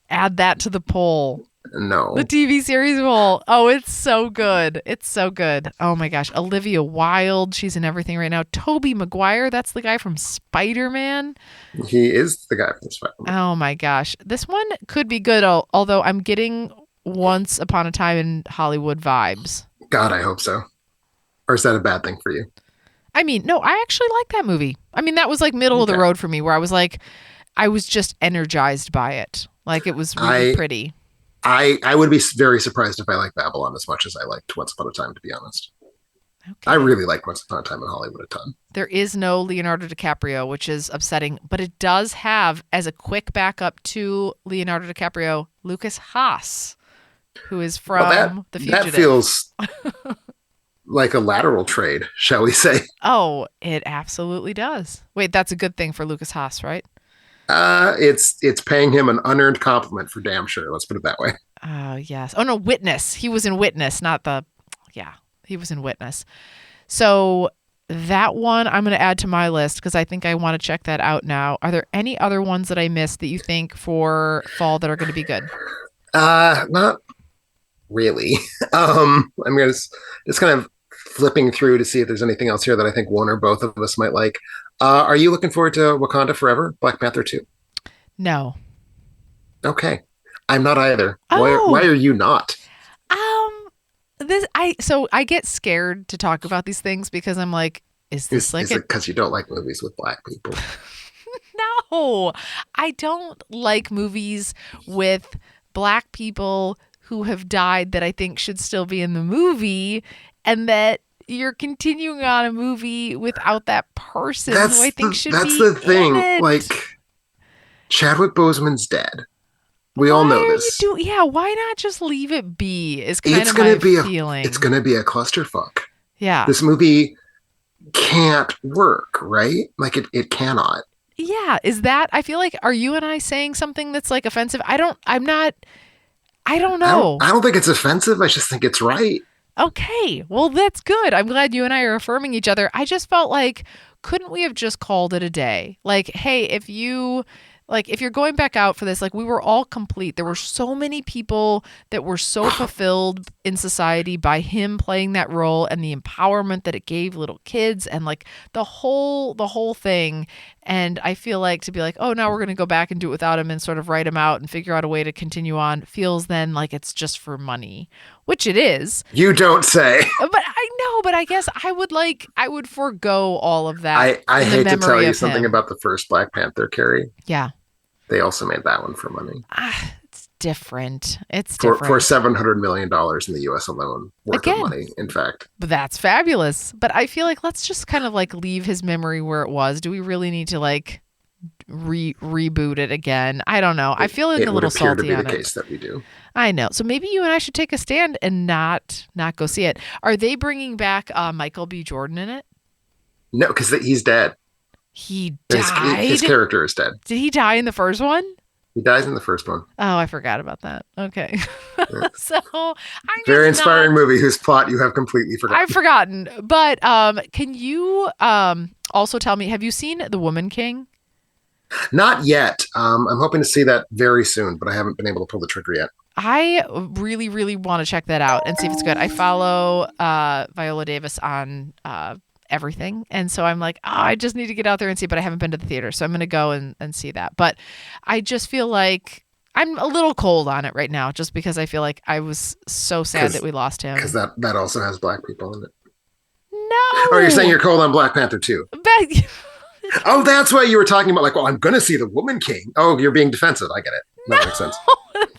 Speaker 2: Add that to the poll.
Speaker 3: No.
Speaker 2: The TV series poll. Oh, it's so good. It's so good. Oh my gosh. Olivia Wilde. She's in everything right now. Tobey Maguire. That's the guy from Spider-Man.
Speaker 3: He is the guy from Spider-Man.
Speaker 2: Oh my gosh. This one could be good, although I'm getting Once Upon a Time in Hollywood vibes.
Speaker 3: God, I hope so. Or is that a bad thing for you?
Speaker 2: I mean, no, I actually like that movie. I mean, that was like middle of the road for me, where I was like, I was just energized by it. Like it was really pretty.
Speaker 3: I would be very surprised if I liked Babylon as much as I liked Once Upon a Time, to be honest. Okay. I really like Once Upon a Time in Hollywood a ton.
Speaker 2: There is no Leonardo DiCaprio, which is upsetting, but it does have, as a quick backup to Leonardo DiCaprio, Lucas Haas, who is from The Fugitive.
Speaker 3: That feels like a lateral trade, shall we say.
Speaker 2: Oh, it absolutely does. Wait, that's a good thing for Lucas Haas, right?
Speaker 3: It's paying him an unearned compliment for damn sure. Let's put it that way.
Speaker 2: Oh, yes. Oh, no, Witness. He was in Witness, he was in Witness. So that one I'm going to add to my list because I think I want to check that out now. Are there any other ones that I missed that you think for fall that are going to be good?
Speaker 3: Not really. I'm going to just kind of flipping through to see if there's anything else here that I think one or both of us might like. Are you looking forward to Wakanda Forever, Black Panther 2?
Speaker 2: No.
Speaker 3: Okay. I'm not either.
Speaker 2: Oh.
Speaker 3: Why are you not?
Speaker 2: I get scared to talk about these things because I'm like, is it
Speaker 3: because you don't like movies with black people?
Speaker 2: No, I don't like movies with black people who have died that I think should still be in the movie, and that you're continuing on a movie without that person who I think should be.
Speaker 3: That's the thing.
Speaker 2: In it.
Speaker 3: Like, Chadwick Boseman's dead. We all know
Speaker 2: Why are
Speaker 3: this.
Speaker 2: you yeah, why not just leave it be? Is kind
Speaker 3: It's
Speaker 2: of
Speaker 3: gonna
Speaker 2: my
Speaker 3: be
Speaker 2: feeling.
Speaker 3: It's gonna be a clusterfuck.
Speaker 2: Yeah.
Speaker 3: This movie can't work, right? Like it cannot.
Speaker 2: Yeah. Is that, I feel like, are you and I saying something that's like offensive? I don't know.
Speaker 3: I don't think it's offensive. I just think it's right.
Speaker 2: Okay. Well, that's good. I'm glad you and I are affirming each other. I just felt like, couldn't we have just called it a day? Like, hey, if you're going back out for this, like, we were all complete. There were so many people that were so fulfilled in society by him playing that role and the empowerment that it gave little kids and like the whole thing. And I feel like to be like, oh, now we're going to go back and do it without him and sort of write him out and figure out a way to continue on feels then like it's just for money, which it is.
Speaker 3: You don't say.
Speaker 2: But I know, but I guess I would forego all of that.
Speaker 3: I
Speaker 2: in the
Speaker 3: hate to
Speaker 2: memory
Speaker 3: tell you
Speaker 2: of
Speaker 3: something
Speaker 2: him.
Speaker 3: about the first Black Panther, Carrie.
Speaker 2: Yeah.
Speaker 3: They also made that one for money.
Speaker 2: It's different. It's
Speaker 3: For
Speaker 2: different.
Speaker 3: $700 million in the US alone, worth of money, in fact.
Speaker 2: But that's fabulous. But I feel like let's just kind of like leave his memory where it was. Do we really need to like reboot it again? I don't know. I feel like a little salty on it. It would appear to be the case
Speaker 3: that we do.
Speaker 2: I know. So maybe you and I should take a stand and not go see it. Are they bringing back Michael B. Jordan in it?
Speaker 3: No, because he's dead.
Speaker 2: He died?
Speaker 3: His character is dead.
Speaker 2: Did he die in the first one?
Speaker 3: He dies in the first one.
Speaker 2: Oh, I forgot about that. Okay.
Speaker 3: Yeah.
Speaker 2: So I'm
Speaker 3: very inspiring movie whose plot you have completely forgotten.
Speaker 2: I've forgotten. But can you also tell me, have you seen The Woman King?
Speaker 3: Not yet. I'm hoping to see that very soon, but I haven't been able to pull the trigger yet.
Speaker 2: I really, really want to check that out and see if it's good. I follow Viola Davis on everything. And so I'm like, I just need to get out there and see, but I haven't been to the theater. So I'm going to go and see that. But I just feel like I'm a little cold on it right now, just because I feel like I was so sad that we lost him.
Speaker 3: Because that also has black people in it.
Speaker 2: No.
Speaker 3: Or you're saying you're cold on Black Panther too? Oh, that's why you were talking about like, well, I'm going to see The Woman King. Oh, you're being defensive. I get it. That makes sense.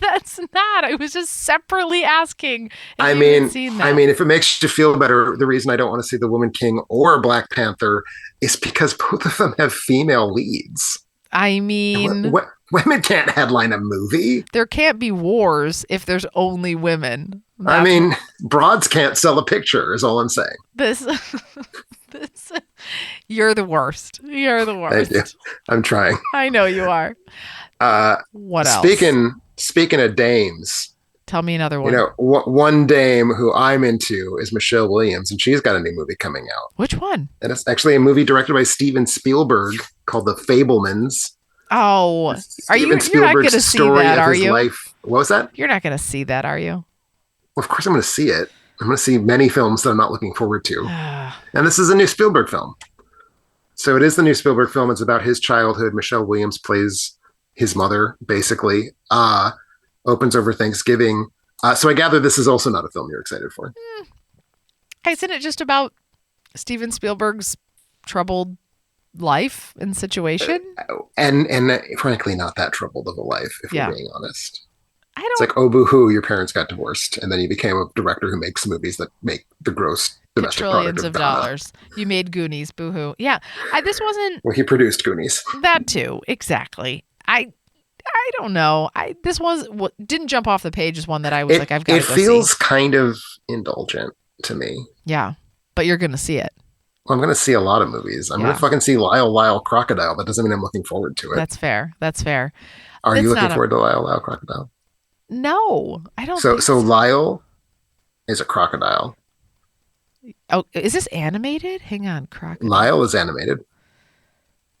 Speaker 2: That's not. I was just separately asking.
Speaker 3: I mean, if it makes you feel better, the reason I don't want to see The Woman King or Black Panther is because both of them have female leads.
Speaker 2: I mean,
Speaker 3: women can't headline a movie.
Speaker 2: There can't be wars if there's only women.
Speaker 3: I mean, broads can't sell a picture is all I'm saying.
Speaker 2: This you're the worst. You're the worst.
Speaker 3: Thank you. I'm trying.
Speaker 2: I know you are. What else?
Speaker 3: Speaking of dames,
Speaker 2: tell me another one.
Speaker 3: You know, one dame who I'm into is Michelle Williams, and she's got a new movie coming out.
Speaker 2: Which one?
Speaker 3: And it's actually a movie directed by Steven Spielberg called The Fabelmans.
Speaker 2: Oh, you're not going to see that, are you?
Speaker 3: Life. What was that?
Speaker 2: You're not going to see that, are you?
Speaker 3: Well, of course I'm going to see it. I'm going to see many films that I'm not looking forward to. And this is a new Spielberg film. So it is the new Spielberg film. It's about his childhood. Michelle Williams plays his mother, basically. Opens over Thanksgiving. So I gather this is also not a film you're excited for.
Speaker 2: Isn't it just about Steven Spielberg's troubled life and situation?
Speaker 3: And frankly, not that troubled of a life, if we're being honest. It's like, oh, boo-hoo, your parents got divorced, and then you became a director who makes movies that make the gross domestic
Speaker 2: trillions
Speaker 3: product
Speaker 2: of dollars. You made Goonies, boo-hoo. Yeah, this wasn't...
Speaker 3: Well, he produced Goonies.
Speaker 2: That too, exactly. I don't know. This didn't jump off the page as one that I was like, I've got to go see. It
Speaker 3: feels kind of indulgent to me.
Speaker 2: Yeah, but you're going to see it.
Speaker 3: Well, I'm going to see a lot of movies. I'm going to fucking see Lyle Crocodile. That doesn't mean I'm looking forward to it.
Speaker 2: That's fair.
Speaker 3: Are you looking forward to Lyle Crocodile?
Speaker 2: No, I don't.
Speaker 3: So Lyle is a crocodile.
Speaker 2: Oh, is this animated? Hang on, crocodile.
Speaker 3: Lyle is animated.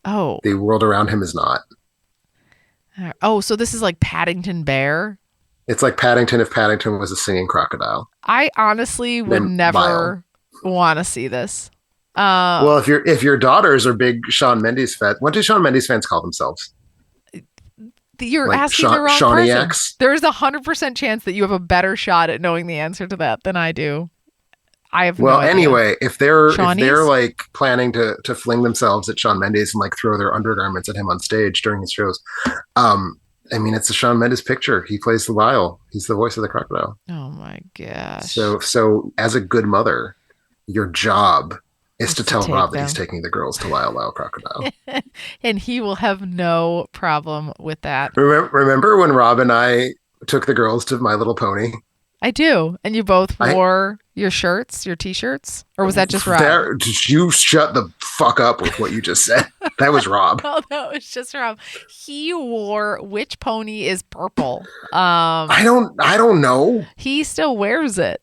Speaker 2: Oh,
Speaker 3: the world around him is not.
Speaker 2: Oh, so this is like Paddington Bear.
Speaker 3: It's like Paddington if Paddington was a singing crocodile.
Speaker 2: I honestly would never want to see this.
Speaker 3: Well, if your daughters are big Shawn Mendes fans, what do Shawn Mendes fans call themselves?
Speaker 2: You're like asking the wrong person. There's 100% chance that you have a better shot at knowing the answer to that than I do. I have no idea.
Speaker 3: Anyway, if they're like planning to fling themselves at Shawn Mendes and like throw their undergarments at him on stage during his shows, I mean, it's a Shawn Mendes picture. He plays the Lyle. He's the voice of the crocodile.
Speaker 2: Oh my gosh.
Speaker 3: So as a good mother, your job is to tell Rob that he's taking the girls to Lyle Lyle Crocodile.
Speaker 2: And he will have no problem with that.
Speaker 3: Remember when Rob and I took the girls to My Little Pony?
Speaker 2: I do. And you both wore your shirts, your T-shirts? Or was that just Rob?
Speaker 3: You shut the fuck up with what you just said. That was Rob.
Speaker 2: No, that was just Rob. He wore which pony is purple?
Speaker 3: I don't know.
Speaker 2: He still wears it.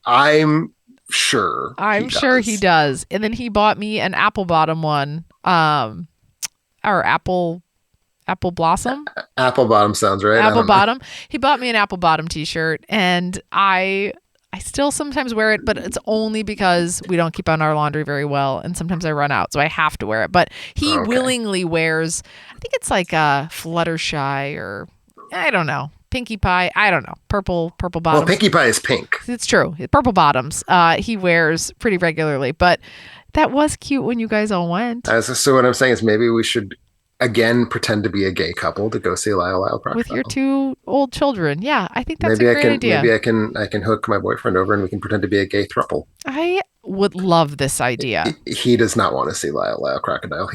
Speaker 3: I'm sure
Speaker 2: he does. And then he bought me an apple bottom one. Or apple blossom.
Speaker 3: Apple bottom sounds right.
Speaker 2: Apple bottom. He bought me an apple bottom t-shirt, and I still sometimes wear it, but it's only because we don't keep on our laundry very well, and sometimes I run out, so I have to wear it. But he willingly wears, I think it's like a Fluttershy or I don't know, Pinkie Pie. I don't know, purple bottoms.
Speaker 3: Well, Pinkie Pie is pink.
Speaker 2: It's true. Purple bottoms. He wears pretty regularly, but that was cute when you guys all went.
Speaker 3: So what I'm saying is maybe we should again pretend to be a gay couple to go see Lyle Lyle Crocodile
Speaker 2: with your 2 old children. Yeah, I think that's a great idea.
Speaker 3: Maybe I can hook my boyfriend over and we can pretend to be a gay throuple.
Speaker 2: I would love this idea.
Speaker 3: He does not want to see Lyle Lyle Crocodile.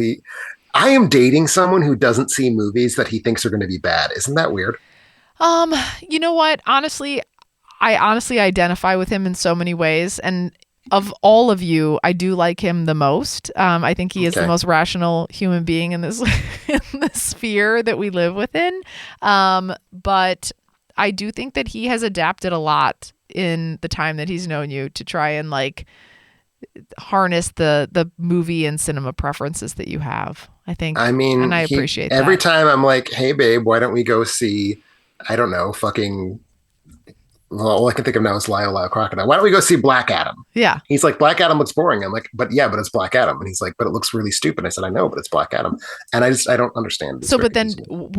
Speaker 3: I am dating someone who doesn't see movies that he thinks are going to be bad. Isn't that weird?
Speaker 2: You know what? Honestly, I identify with him in so many ways, and of all of you, I do like him the most. I think he is the most rational human being in this sphere that we live within. But I do think that he has adapted a lot in the time that he's known you to try and like harness the movie and cinema preferences that you have. I think. I mean, and I appreciate that.
Speaker 3: Every time I'm like, "Hey, babe, why don't we go see? I don't know, fucking." Well, all I can think of now is Lyle Lyle Crocodile. Why don't we go see Black Adam?
Speaker 2: Yeah.
Speaker 3: He's like, Black Adam looks boring. I'm like, but it's Black Adam. And he's like, but it looks really stupid. I said, I know, but it's Black Adam. And I don't understand.
Speaker 2: So, but then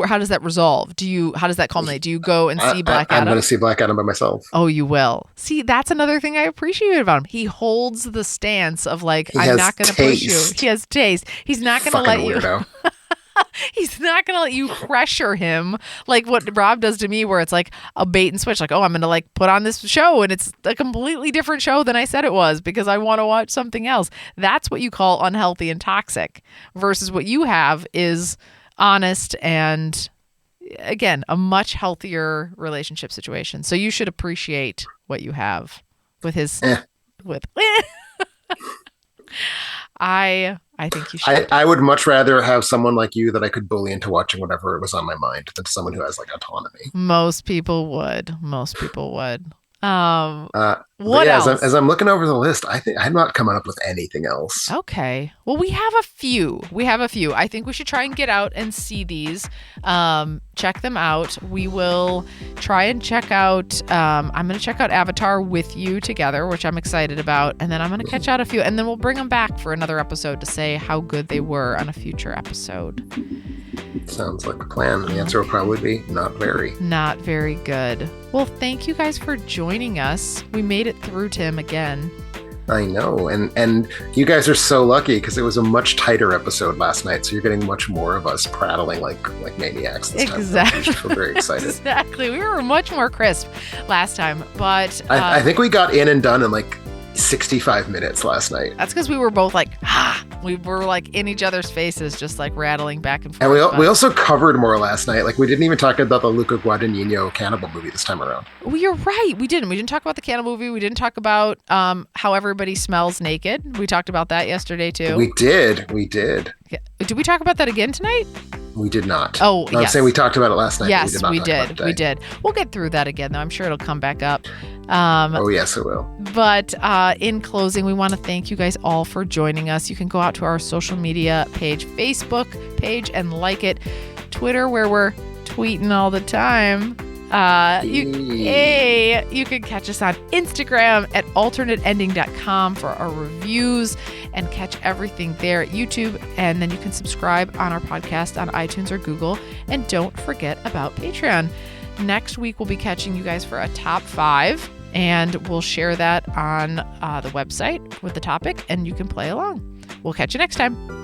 Speaker 2: how does that resolve? How does that culminate? Do you go and see Black Adam?
Speaker 3: I'm going to see Black Adam by myself.
Speaker 2: Oh, you will. See, that's another thing I appreciate about him. He holds the stance of like, I'm not going to push you. He has taste. He's not going to let you. Weirdo. He's not going to let you pressure him like what Rob does to me, where it's like a bait and switch. Like, oh, I'm going to like put on this show and it's a completely different show than I said it was because I want to watch something else. That's what you call unhealthy and toxic, versus what you have is honest and, again, a much healthier relationship situation. So you should appreciate what you have with his with. I think you should.
Speaker 3: I would much rather have someone like you that I could bully into watching whatever was on my mind than someone who has like autonomy.
Speaker 2: Most people would. What else?
Speaker 3: As I'm looking over the list, I think I'm not coming up with anything else.
Speaker 2: Okay. Well, we have a few. I think we should try and get out and see these. Check them out. We will try and check out. I'm going to check out Avatar with you together, which I'm excited about. And then I'm going to catch out a few. And then we'll bring them back for another episode to say how good they were on a future episode.
Speaker 3: Sounds like a plan. The answer will probably be not very.
Speaker 2: Not very good. Well, thank you guys for joining us. We made it through, Tim, again.
Speaker 3: I know. And you guys are so lucky because it was a much tighter episode last night. So you're getting much more of us prattling like maniacs this time.
Speaker 2: Exactly.
Speaker 3: We're very excited.
Speaker 2: Exactly. We were much more crisp last time. But
Speaker 3: I think we got in and done in like 65 minutes last night.
Speaker 2: That's because we were both like, we were like in each other's faces, just like rattling back and forth.
Speaker 3: And we also covered more last night. Like we didn't even talk about the Luca Guadagnino cannibal movie this time around.
Speaker 2: Well, you're right. We didn't talk about the cannibal movie. We didn't talk about how everybody smells naked. We talked about that yesterday too.
Speaker 3: We did.
Speaker 2: Yeah. Did we talk about that again tonight?
Speaker 3: We did not.
Speaker 2: Oh,
Speaker 3: I'm saying we talked about it last night.
Speaker 2: Yes, we did. We'll get through that again, though. I'm sure it'll come back up.
Speaker 3: Oh, yes, it will.
Speaker 2: But in closing, we want to thank you guys all for joining us. You can go out to our social media page, Facebook page, and like it. Twitter, where we're tweeting all the time. You can catch us on Instagram at alternateending.com for our reviews and catch everything there at YouTube. And then you can subscribe on our podcast on iTunes or Google. And don't forget about Patreon. Next week, we'll be catching you guys for a top 5, and we'll share that on the website with the topic, and you can play along. We'll catch you next time.